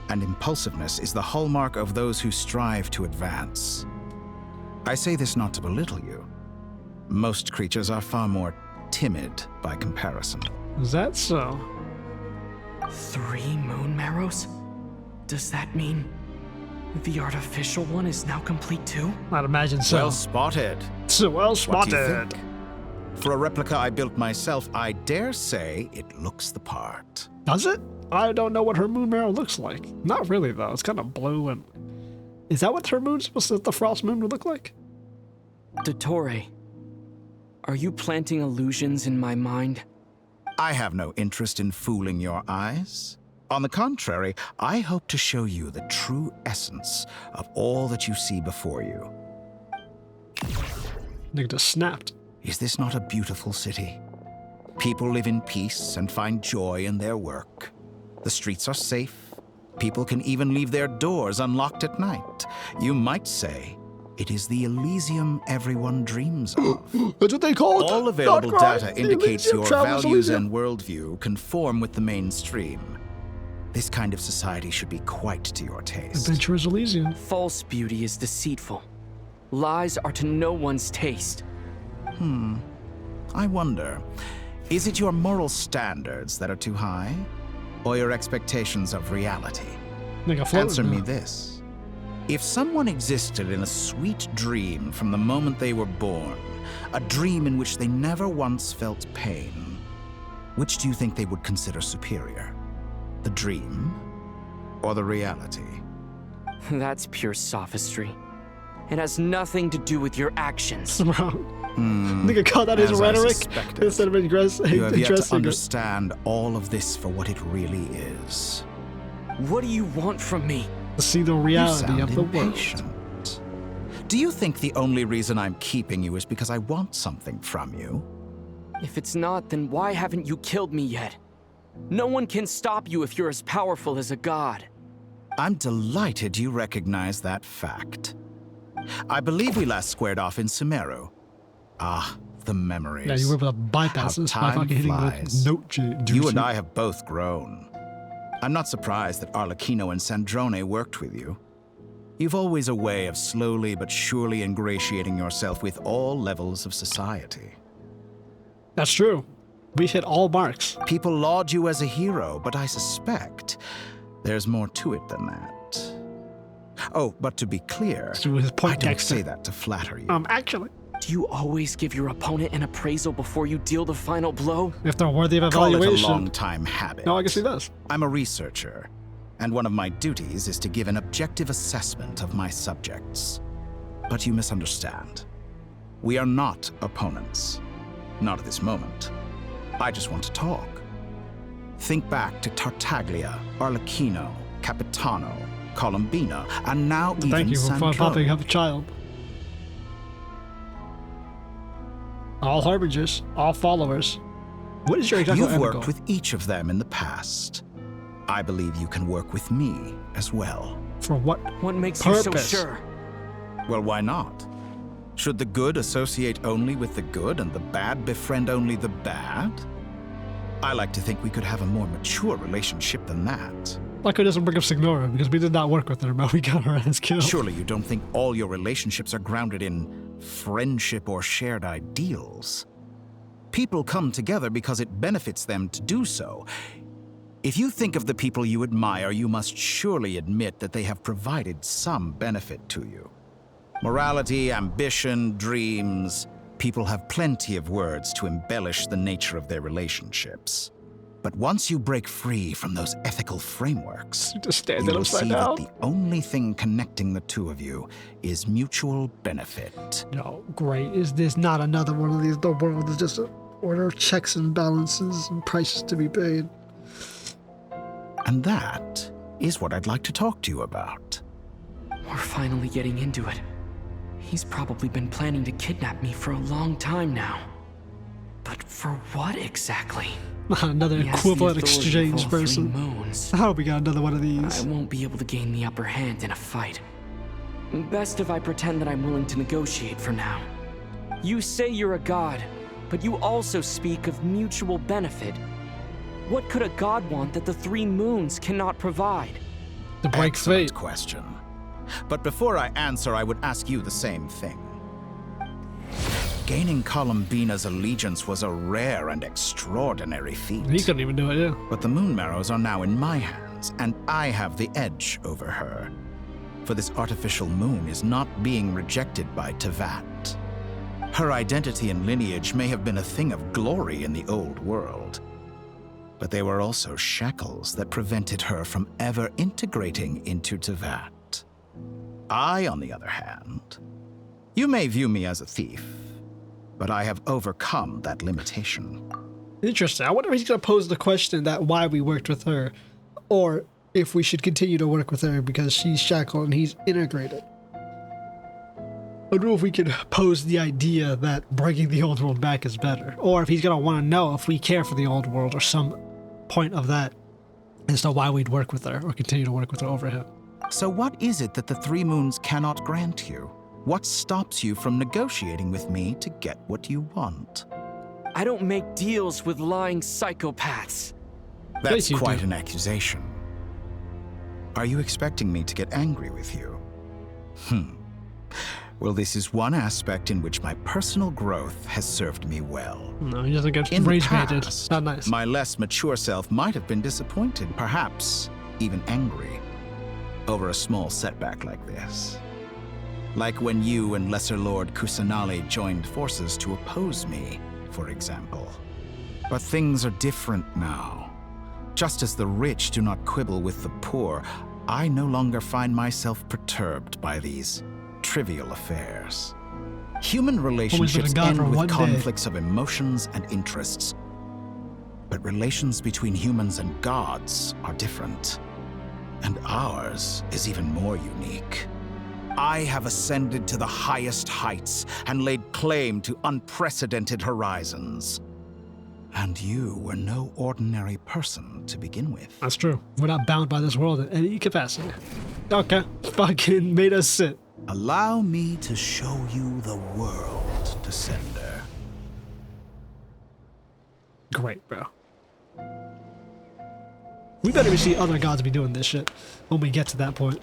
and impulsiveness is the hallmark of those who strive to advance. I say this not to belittle you. Most creatures are far more timid by comparison. Is that so? 3 moon marrows? Does that mean the artificial one is now complete too? I'd imagine so. Well spotted. So well What do you spotted. think? For a replica I built myself, I dare say it looks the part. Does it? I don't know what her moon marrow looks like. Not really, though. It's kind of blue and... Is that what her moon's supposed to... the frost moon would look like? Dottore, are you planting illusions in my mind? I have no interest in fooling your eyes. On the contrary, I hope to show you the true essence of all that you see before you. Nigga just snapped. Is this not a beautiful city? People live in peace and find joy in their work. The streets are safe. People can even leave their doors unlocked at night. You might say it is the Elysium everyone dreams of. That's what they call it. All available Nod Krai, data the indicates Elysium, your Travelers values Elysium. and worldview conform with the mainstream. This kind of society should be quite to your taste. Adventurers Elysium. False beauty is deceitful. Lies are to no one's taste. I wonder, is it your moral standards that are too high? Or your expectations of reality? Nigga floating Answer me now. this. If someone existed in a sweet dream from the moment they were born, a dream in which they never once felt pain, which do you think they would consider superior? The dream or the reality? That's pure sophistry. It has nothing to do with your actions. Nigga called that his As I rhetoric suspected. instead of You have yet to addressing it. understand all of this for what it really is. What do you want from me? To see the You reality sound of the world. impatient. Do you think the only reason I'm keeping you is because I want something from you? If it's not, then why haven't you killed me yet? No one can stop you if you're as powerful as a god. I'm delighted you recognize that fact. I believe we last squared off in Sumeru. Ah, the memories. Yeah, you were able to bypass this by How fucking time hitting flies. the note juice. You and I have both grown. I'm not surprised that Arlecchino and Sandrone worked with you. You've always a way of slowly but surely ingratiating yourself with all levels of society. That's true. We hit all marks. People laud you as a hero, but I suspect there's more to it than that. Oh, but to be clear, I don't say that to flatter you. Actually. Do you always give your opponent an appraisal before you deal the final blow? If they're worthy of Call evaluation. it a long-time habit. No, I can see this. I'm a researcher, and one of my duties is to give an objective assessment of my subjects. But you misunderstand. We are not opponents. Not at this moment. I just want to talk. Think back to Tartaglia, Arlecchino, Capitano, Columbina, and now even Thank you for Sandrone. popping up a child. All harbingers, all followers. What is your exact You've end worked goal? with each of them in the past. I believe you can work with me as well. For what What makes purpose? you so sure? Well, why not? Should the good associate only with the good and the bad befriend only the bad? I like to think we could have a more mature relationship than that. Like, it doesn't bring up Signora because we did not work with her, but we got her ass killed. Surely you don't think all your relationships are grounded in friendship or shared ideals? People come together because it benefits them to do so. If you think of the people you admire, you must surely admit that they have provided some benefit to you. Morality, ambition, dreams. People have plenty of words to embellish the nature of their relationships. But once you break free from those ethical frameworks, you will see that the only thing connecting the two of you is mutual benefit. No, great. Is this not another one of these? The world is just an order of checks and balances and prices to be paid. And that is what I'd like to talk to you about. We're finally getting into it. He's probably been planning to kidnap me for a long time now. But for what exactly? Another He has equivalent the authority exchange of all person. 3 moons. I hope we got another one of these. I won't be able to gain the upper hand in a fight. Best if I pretend that I'm willing to negotiate for now. You say you're a god, but you also speak of mutual benefit. What could a god want that the 3 moons cannot provide? To break Excellent question. But before I answer, I would ask you the same thing. Gaining Columbina's allegiance was a rare and extraordinary feat. He couldn't even do it, yeah. But the Moon Marrows are now in my hands, and I have the edge over her. For this artificial moon is not being rejected by TEYVAT. Her identity and lineage may have been a thing of glory in the old world, but they were also shackles that prevented her from ever integrating into TEYVAT. I, on the other hand, you may view me as a thief, but I have overcome that limitation. Interesting. I wonder if he's going to pose the question that why we worked with her, or if we should continue to work with her because she's shackled and he's integrated. I wonder if we could pose the idea that bringing the old world back is better, or if he's going to want to know if we care for the old world or some point of that as to why we'd work with her or continue to work with her over him. So what is it that the 3 moons cannot grant you? What stops you from negotiating with me to get what you want? I don't make deals with lying psychopaths. That's quite an accusation. Are you expecting me to get angry with you? Well, this is one aspect in which my personal growth has served me well. No, he doesn't get In the rage-baited. past, Not nice. my less mature self might have been disappointed, perhaps even angry, over a small setback like this. Like when you and Lesser Lord Kusanali joined forces to oppose me, for example. But things are different now. Just as the rich do not quibble with the poor, I no longer find myself perturbed by these trivial affairs. Human relationships end with conflicts of emotions and interests. But relations between humans and gods are different. And ours is even more unique. I have ascended to the highest heights and laid claim to unprecedented horizons. And you were no ordinary person to begin with. That's true. We're not bound by this world in any capacity. Okay, fucking made us sit. Allow me to show you the world, Descender. Great, bro. We better see other gods be doing this shit when we get to that point.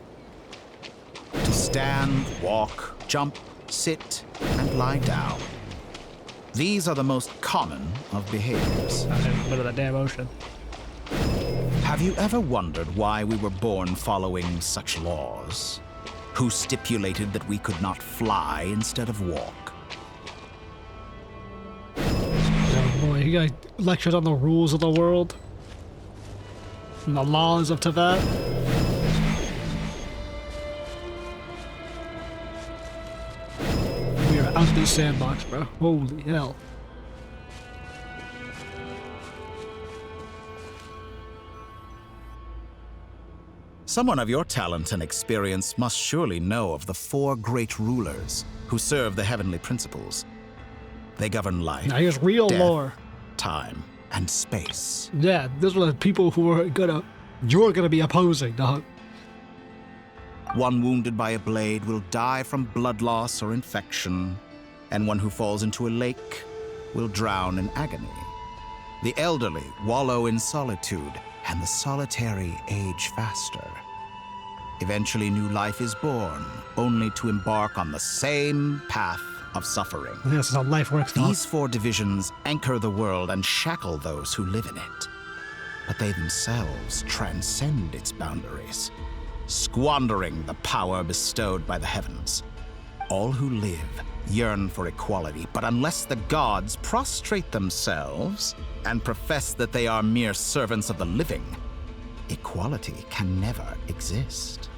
To stand, walk, jump, sit, and lie down. These are the most common of behaviors. I'm in the middle of that damn ocean. Have you ever wondered why we were born following such laws? Who stipulated that we could not fly instead of walk? Oh boy, you got lectured on the rules of the world and the laws of TEYVAT. We are out this sandbox, bro. Holy hell. Someone of your talent and experience must surely know of the 4 great rulers who serve the heavenly principles. They govern life, Now here's real death, lore. time, and space. Yeah, those are the people who are you're gonna be opposing, dog. One wounded by a blade will die from blood loss or infection, and one who falls into a lake will drown in agony. The elderly wallow in solitude, and the solitary age faster. Eventually, new life is born, only to embark on the same path of suffering. This is how life works, dog. These 4 divisions anchor the world and shackle those who live in it. But they themselves transcend its boundaries, squandering the power bestowed by the heavens. All who live yearn for equality, but unless the gods prostrate themselves and profess that they are mere servants of the living, equality can never exist.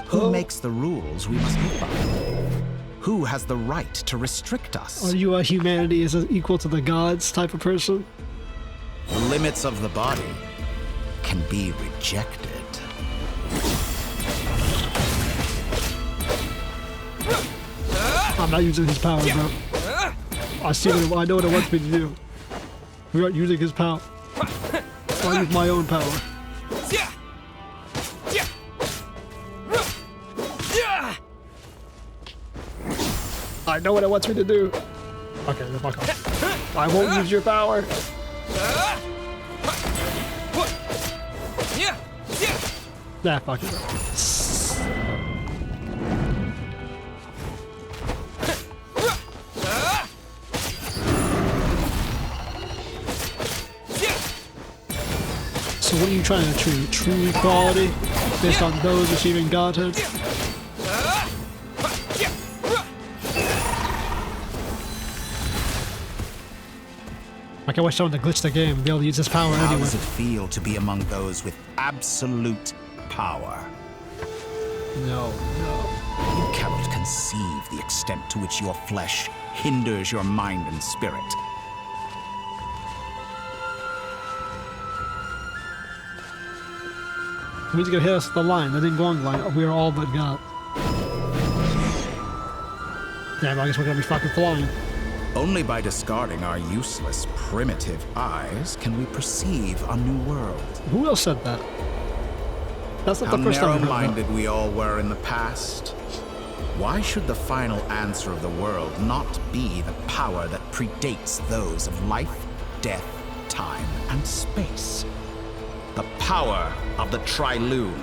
Who makes the rules we must live by? Who has the right to restrict us? Are you a humanity is equal to the gods type of person? The limits of the body can be rejected. I'm not using his power, bro. I know what it wants me to do. We aren't using his power. I use my own power. I know what it wants me to do. Okay, then fuck off. I won't use your power. Nah, fuck it. So what are you trying to achieve? True equality based on those achieving godhood? Like I wish someone to glitch the game and be able to use this power How anyway. does it feel to be among those with absolute power? No. You cannot conceive the extent to which your flesh hinders your mind and spirit. We need to go hit us with the line, the Ding Gong line. We are all but God. Damn, I guess we're gonna be fucking flying. Only by discarding our useless, primitive eyes can we perceive a new world. Who else said that? That's not How the first time I've heard that. narrow-minded we all were in the past. Why should the final answer of the world not be the power that predates those of life, death, time, and space? The power of the Trilune.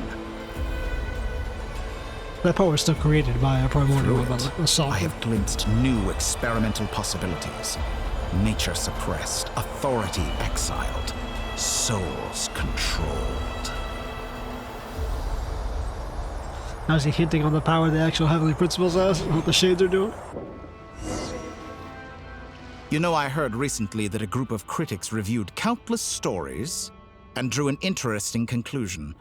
That power is still created by a primordial Through it, assault. I have glimpsed new experimental possibilities. Nature suppressed, authority exiled, souls controlled. Now is he hinting on the power the actual heavenly principles has and what the shades are doing? You know, I heard recently that a group of critics reviewed countless stories and drew an interesting conclusion.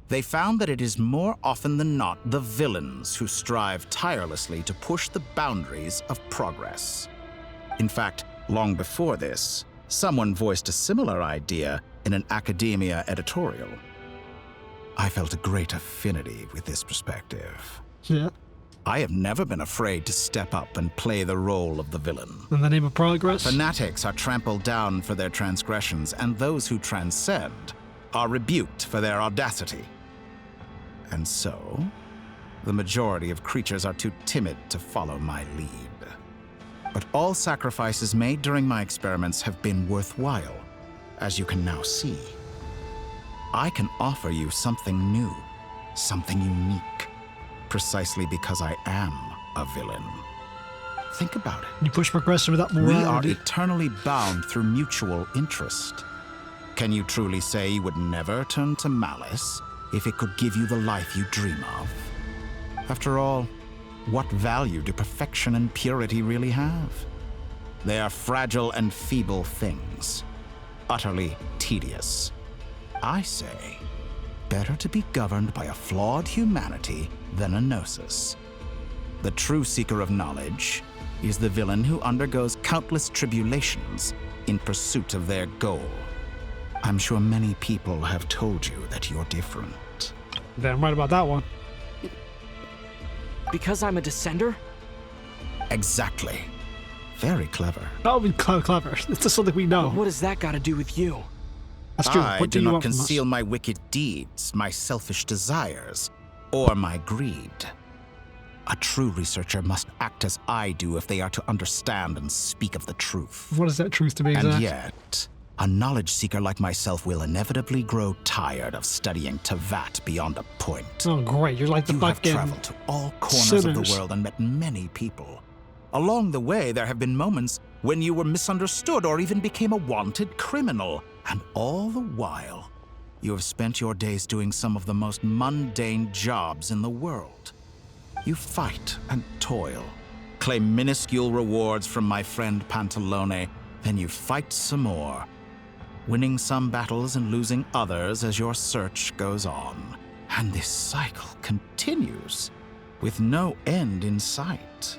They found that it is more often than not the villains who strive tirelessly to push the boundaries of progress. In fact, long before this, someone voiced a similar idea in an academia editorial. I felt a great affinity with this perspective. Yeah. I have never been afraid to step up and play the role of the villain. In the name of progress? Fanatics are trampled down for their transgressions, and those who transcend are rebuked for their audacity. And so, the majority of creatures are too timid to follow my lead. But all sacrifices made during my experiments have been worthwhile, as you can now see. I can offer you something new, something unique, precisely because I am a villain. Think about it. You push progressive without We are morality. eternally bound through mutual interest. Can you truly say you would never turn to malice if it could give you the life you dream of? After all, what value do perfection and purity really have? They are fragile and feeble things, utterly tedious. I say, better to be governed by a flawed humanity than a gnosis. The true seeker of knowledge is the villain who undergoes countless tribulations in pursuit of their goal. I'm sure many people have told you that you're different. Damn right about that one. Because I'm a descender? Exactly. Very clever. That would be clever. It's just something we know. But what does that got to do with you? That's true. I What do you not want from us? conceal my wicked deeds, my selfish desires, or my greed. A true researcher must act as I do if they are to understand and speak of the truth. What is that truth to be exact? And yet, a knowledge seeker like myself will inevitably grow tired of studying TEYVAT beyond a point. Oh, great. You're like the You have fucking traveled to all corners of the sinners. world and met many people. Along the way, there have been moments when you were misunderstood or even became a wanted criminal. And all the while, you have spent your days doing some of the most mundane jobs in the world. You fight and toil, claim minuscule rewards from my friend Pantalone, then you fight some more, winning some battles and losing others as your search goes on. And this cycle continues, with no end in sight.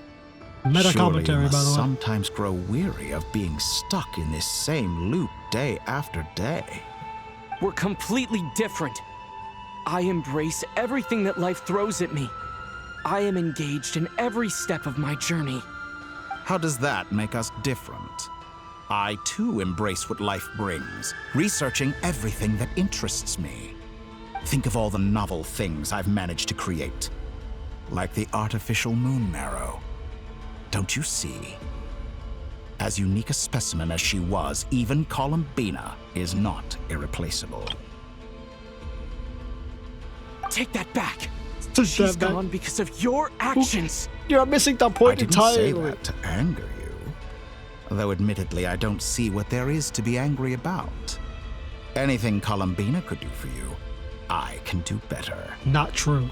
Meta Surely commentary, you by must the way. sometimes grow weary of being stuck in this same loop day after day. We're completely different. I embrace everything that life throws at me. I am engaged in every step of my journey. How does that make us different? I too embrace what life brings, researching everything that interests me. Think of all the novel things I've managed to create, like the artificial moon marrow. Don't you see? As unique a specimen as she was, even Columbina is not irreplaceable. Take that back. Take She's that back. gone because of your actions. You're missing the I point didn't entirely. say that to anger you. Though admittedly, I don't see what there is to be angry about. Anything Columbina could do for you, I can do better. Not true.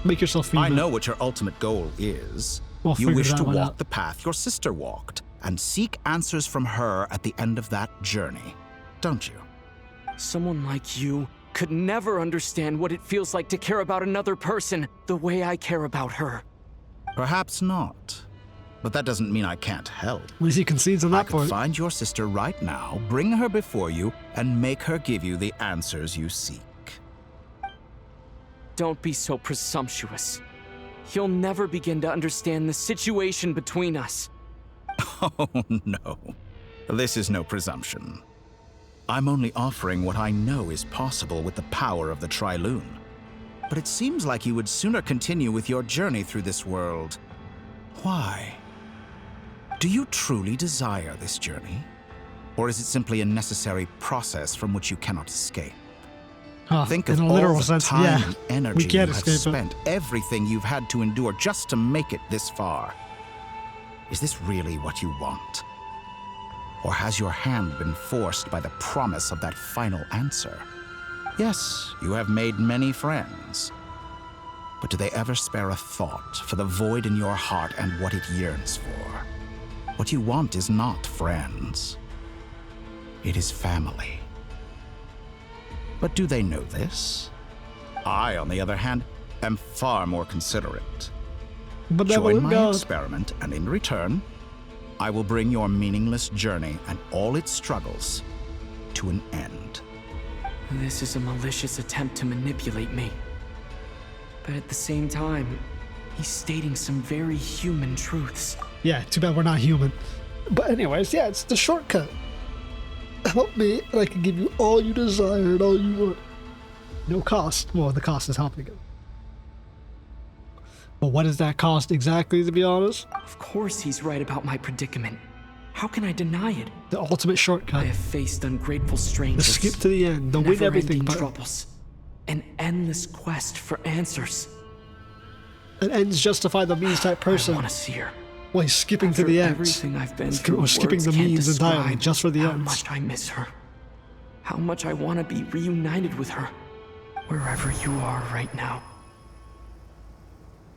Make yourself feel I know what your ultimate goal is. We'll You figure wish that to one walk out. the path your sister walked and seek answers from her at the end of that journey, don't you? Someone like you could never understand what it feels like to care about another person the way I care about her. Perhaps not. But that doesn't mean I can't help. At least he concedes on I that could point. find your sister right now, bring her before you, and make her give you the answers you seek. Don't be so presumptuous. You'll never begin to understand the situation between us. Oh, no. This is no presumption. I'm only offering what I know is possible with the power of the Trilune. But it seems like you would sooner continue with your journey through this world. Why? Do you truly desire this journey? Or is it simply a necessary process from which you cannot escape? Think of in a all literal the sense, time yeah. and energy We you can't have escape it. spent, everything you've had to endure just to make it this far. Is this really what you want? Or has your hand been forced by the promise of that final answer? Yes, you have made many friends. But do they ever spare a thought for the void in your heart and what it yearns for? What you want is not friends. It is family. But do they know this? I, on the other hand, am far more considerate. But Join my experiment, and in return, I will bring your meaningless journey and all its struggles to an end. This is a malicious attempt to manipulate me. But at the same time, he's stating some very human truths. Yeah, too bad we're not human. But anyways, yeah, it's the shortcut. Help me, and I can give you all you desire and all you want. No cost. Well, the cost is helping him. But what does that cost exactly, to be honest? Of course he's right about my predicament. How can I deny it? The ultimate shortcut. I have faced ungrateful strangers. The skip to the end. The win everything button. Troubles. An endless quest for answers. An ends justify the means type person. I want to see her. Well, he's skipping to the ends. Everything I've been through, or skipping the means entirely just for the ends. How much I miss her. How much I want to be reunited with her. Wherever you are right now.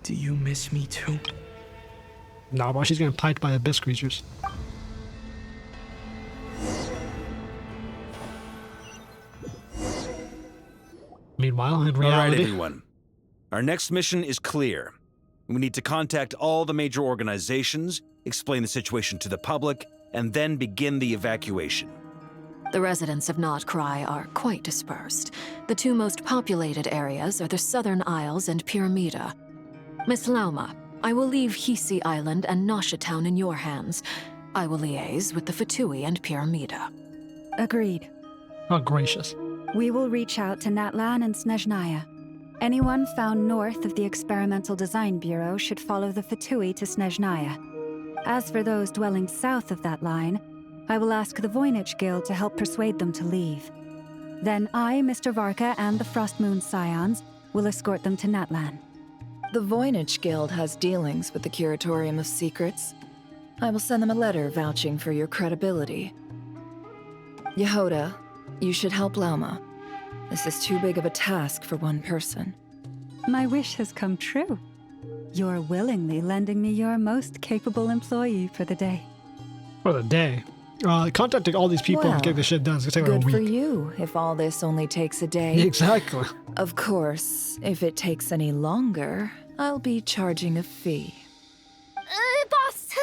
Do you miss me too? Nah, but she's getting piked by abyss creatures. Meanwhile, in reality... Alright, everyone. Our next mission is clear. We need to contact all the major organizations, explain the situation to the public, and then begin the evacuation. The residents of Nod Krai are quite dispersed. The two most populated areas are the Southern Isles and Pyramida. Miss Lauma, I will leave Hisi Island and Nasha Town in your hands. I will liaise with the Fatui and Pyramida. Agreed. Oh, gracious. We will reach out to Natlan and Snezhnaya. Anyone found north of the Experimental Design Bureau should follow the Fatui to Snezhnaya. As for those dwelling south of that line, I will ask the Voynich Guild to help persuade them to leave. Then I, Mr. Varka, and the Frostmoon Scions will escort them to Natlan. The Voynich Guild has dealings with the Curatorium of Secrets. I will send them a letter vouching for your credibility. Yehoda, you should help Lauma. This is too big of a task for one person. My wish has come true. You're willingly lending me your most capable employee for the day. For the day? Contacting all these people and getting the shit done is going to take like a week. Good for you, if all this only takes a day. Exactly. Of course, if it takes any longer, I'll be charging a fee. Boss,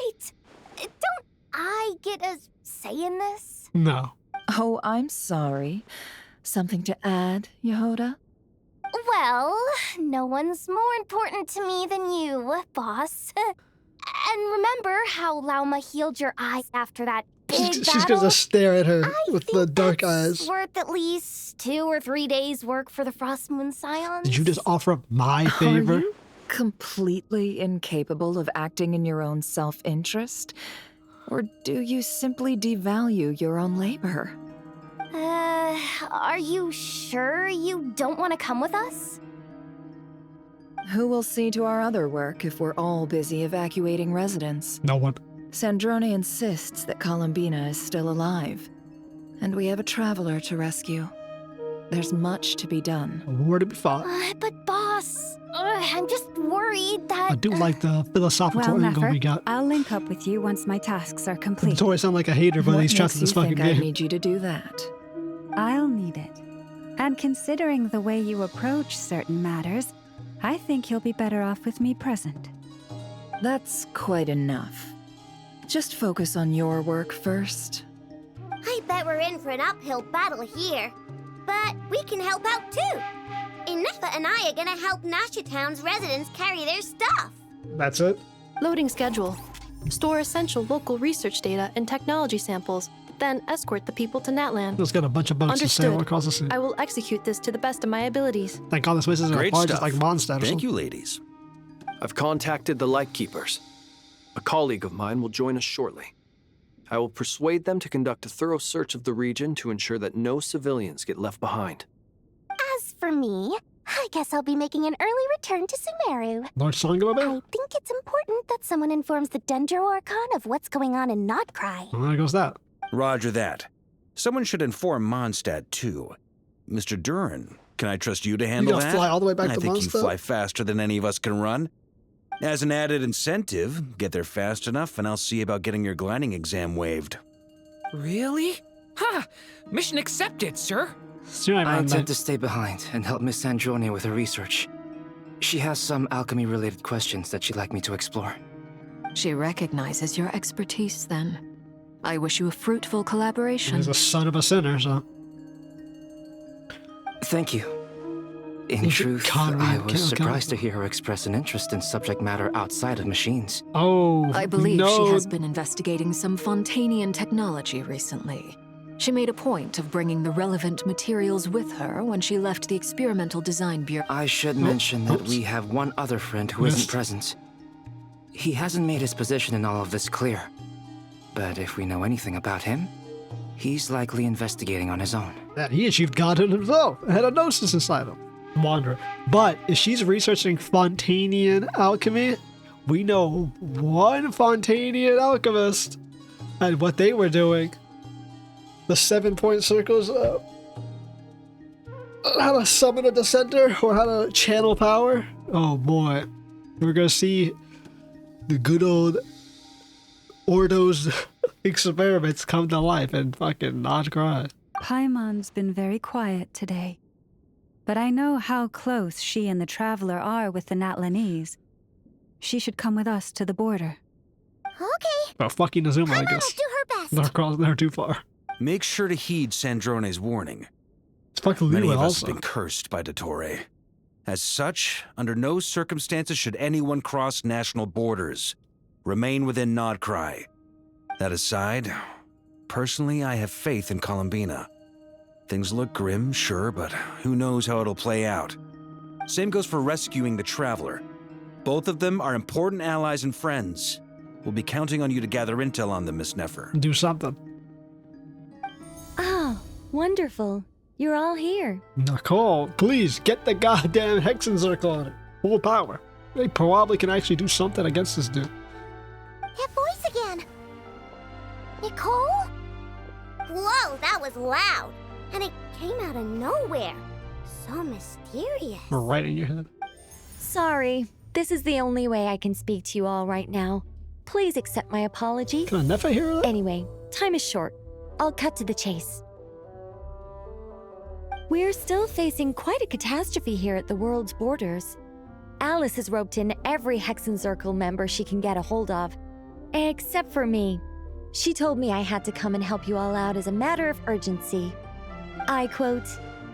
wait. Don't I get a say in this? No. Oh, I'm sorry. Something to add, Yehoda? Well, no one's more important to me than you, boss. And remember how Lauma healed your eyes after that big battle? She's gonna stare at her with the dark eyes. Worth at least 2 or 3 days' work for the Frostmoon Scions. Did you just offer up my favor? Are you completely incapable of acting in your own self-interest? Or do you simply devalue your own labor? Are you sure you don't want to come with us? Who will see to our other work if we're all busy evacuating residents? No one. Sandrone insists that Columbina is still alive, and we have a traveler to rescue. There's much to be done. A war to be fought. But boss, I'm just worried that... I do like the philosophical angle we got. I'll link up with you once my tasks are complete. It's always sound like a hater, but he's trapped in this fucking game. I need you to do that. I'll need it. And considering the way you approach certain matters, I think you'll be better off with me present. That's quite enough. Just focus on your work first. I bet we're in for an uphill battle here. But we can help out too. Inefa and I are gonna help Nasha Town's residents carry their stuff. That's it? Loading schedule. Store essential local research data and technology samples, then escort the people to Natlan. It's got a bunch of boats to sail across the sea. I will execute this to the best of my abilities. Thank God this place isn't as large as like Mondstadt. Thank you, ladies. I've contacted the Lightkeepers. A colleague of mine will join us shortly. I will persuade them to conduct a thorough search of the region to ensure that no civilians get left behind. As for me, I guess I'll be making an early return to Sumeru. Lord Sangama? I think it's important that someone informs the Dendro Archon of what's going on in Nod Krai. Well, there goes that. Roger that. Someone should inform Mondstadt, too. Mr. Duran, can I trust you to handle that? You gotta fly all the way back to I think you Mondstadt? fly faster than any of us can run. As an added incentive, get there fast enough and I'll see about getting your gliding exam waived. Really? Ha! Mission accepted, sir. I intend to stay behind and help Miss Sandrone with her research. She has some alchemy-related questions that she'd like me to explore. She recognizes your expertise, then. I wish you a fruitful collaboration. He's a son of a sinner, so... Thank you. In truth, I was surprised to hear her express an interest in subject matter outside of machines. Oh, I believe she has been investigating some Fontanian technology recently. She made a point of bringing the relevant materials with her when she left the Experimental Design Bureau. I should mention that we have one other friend who isn't present. He hasn't made his position in all of this clear. But if we know anything about him, he's likely investigating on his own. And he achieved Godhood himself, and had a gnosis inside him. Wanderer. But if she's researching Fontanian alchemy, we know one Fontanian alchemist and what they were doing. The 7-point circles, how to summon a dissenter or how to channel power. Oh boy, we're gonna see the good old Ordo's experiments come to life and fucking Nod Krai. Paimon's been very quiet today, but I know how close she and the Traveler are with the Natlanese. She should come with us to the border. Okay. Well, fucking Azuma, I guess. Do her best. Not crossing there too far. Make sure to heed Sandrone's warning. It's fucking Many of us also. have been cursed by Dottore. As such, under no circumstances should anyone cross national borders. Remain within Nod Krai. That aside, personally, I have faith in Columbina. Things look grim, sure, but who knows how it'll play out. Same goes for rescuing the Traveler. Both of them are important allies and friends. We'll be counting on you to gather intel on them, Miss Nefer. Do something. Oh, wonderful. You're all here. Nicole, please get the goddamn Hexenzirkel on it. Full power. They probably can actually do something against this dude. That voice again. Nicole? Whoa, that was loud. And it came out of nowhere. So mysterious. Right in your head. Sorry, this is the only way I can speak to you all right now. Please accept my apology. Can I never hear that? Anyway, time is short. I'll cut to the chase. We're still facing quite a catastrophe here at the world's borders. Alice has roped in every Hexenzirkel member she can get a hold of. Except for me. She told me I had to come and help you all out as a matter of urgency. I quote,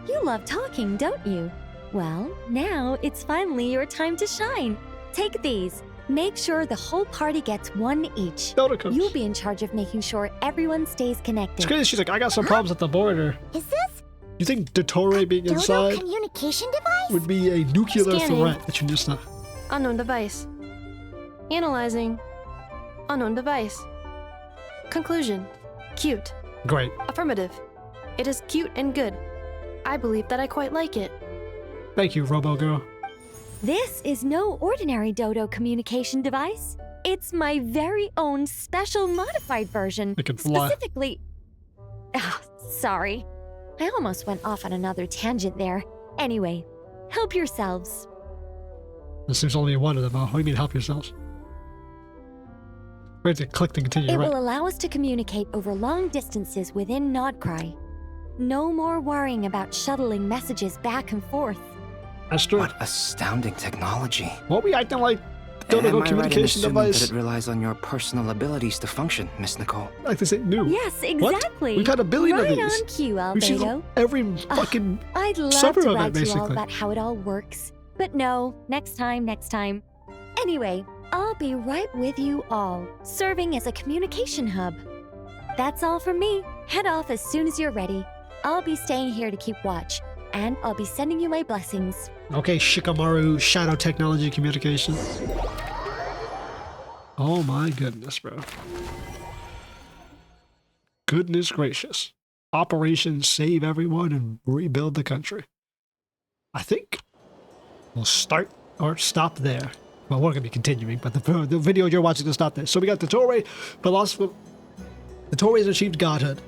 "You love talking, don't you? Well, now it's finally your time to shine. Take these. Make sure the whole party gets one each. You'll be in charge of making sure everyone stays connected." It's crazy. She's like, I got some problems at the border. Is this You think Dottore being Dodo inside communication device? would be a nuclear Scanning. threat that you just not? Unknown device. Analyzing. Unknown device. Conclusion. Cute. Great. Affirmative. It is cute and good. I believe that I quite like it. Thank you, Robo Girl. This is no ordinary Dodo communication device. It's my very own special modified version. It can fly. Specifically... Ah, sorry. I almost went off on another tangent there. Anyway, help yourselves. This seems only one of them. What do you mean help yourselves? We have to click to continue, It right? will allow us to communicate over long distances within Nod Krai. No more worrying about shuttling messages back and forth. That's true. What astounding technology. What we acting like Dodo Am I right in communication assuming device? that it relies on your personal abilities to function, Miss Nicole? Like this ain't new. Yes, exactly. What? We've had a billion right of these. on cue, We've seen Albedo. every fucking I'd love summer to of it, write to you all basically. about how it all works. But no, next time. Anyway, I'll be right with you all, serving as a communication hub. That's all from me. Head off as soon as you're ready. I'll be staying here to keep watch, and I'll be sending you my blessings. Okay, Shikamaru, Shadow Technology Communication. Oh my goodness, bro. Goodness gracious. Operation Save Everyone and Rebuild the Country. I think we'll start or stop there. Well, we're going to be continuing, but the video you're watching is not there. So we got Dottore, philosopher. Dottore has achieved godhood.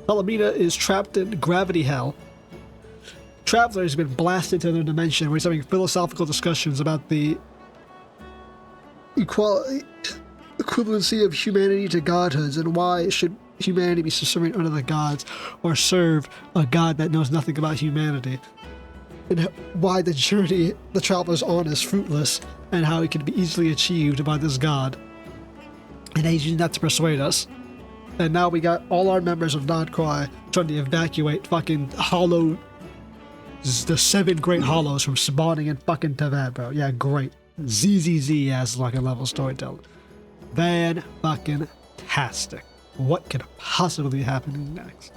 Columbina is trapped in gravity hell. Traveler has been blasted to another dimension where he's having philosophical discussions about the equivalency of humanity to godhoods and why should humanity be subservient under the gods or serve a god that knows nothing about humanity, and why the journey the traveler's on is fruitless and how it can be easily achieved by this god, and he's using that to persuade us. And now we got all our members of Nod Krai trying to evacuate fucking hollow, the 7 great hollows from spawning in fucking TEYVAT, bro. Yeah, great. ZZZ as like a level storytelling. Fan fucking tastic. What could possibly happen next?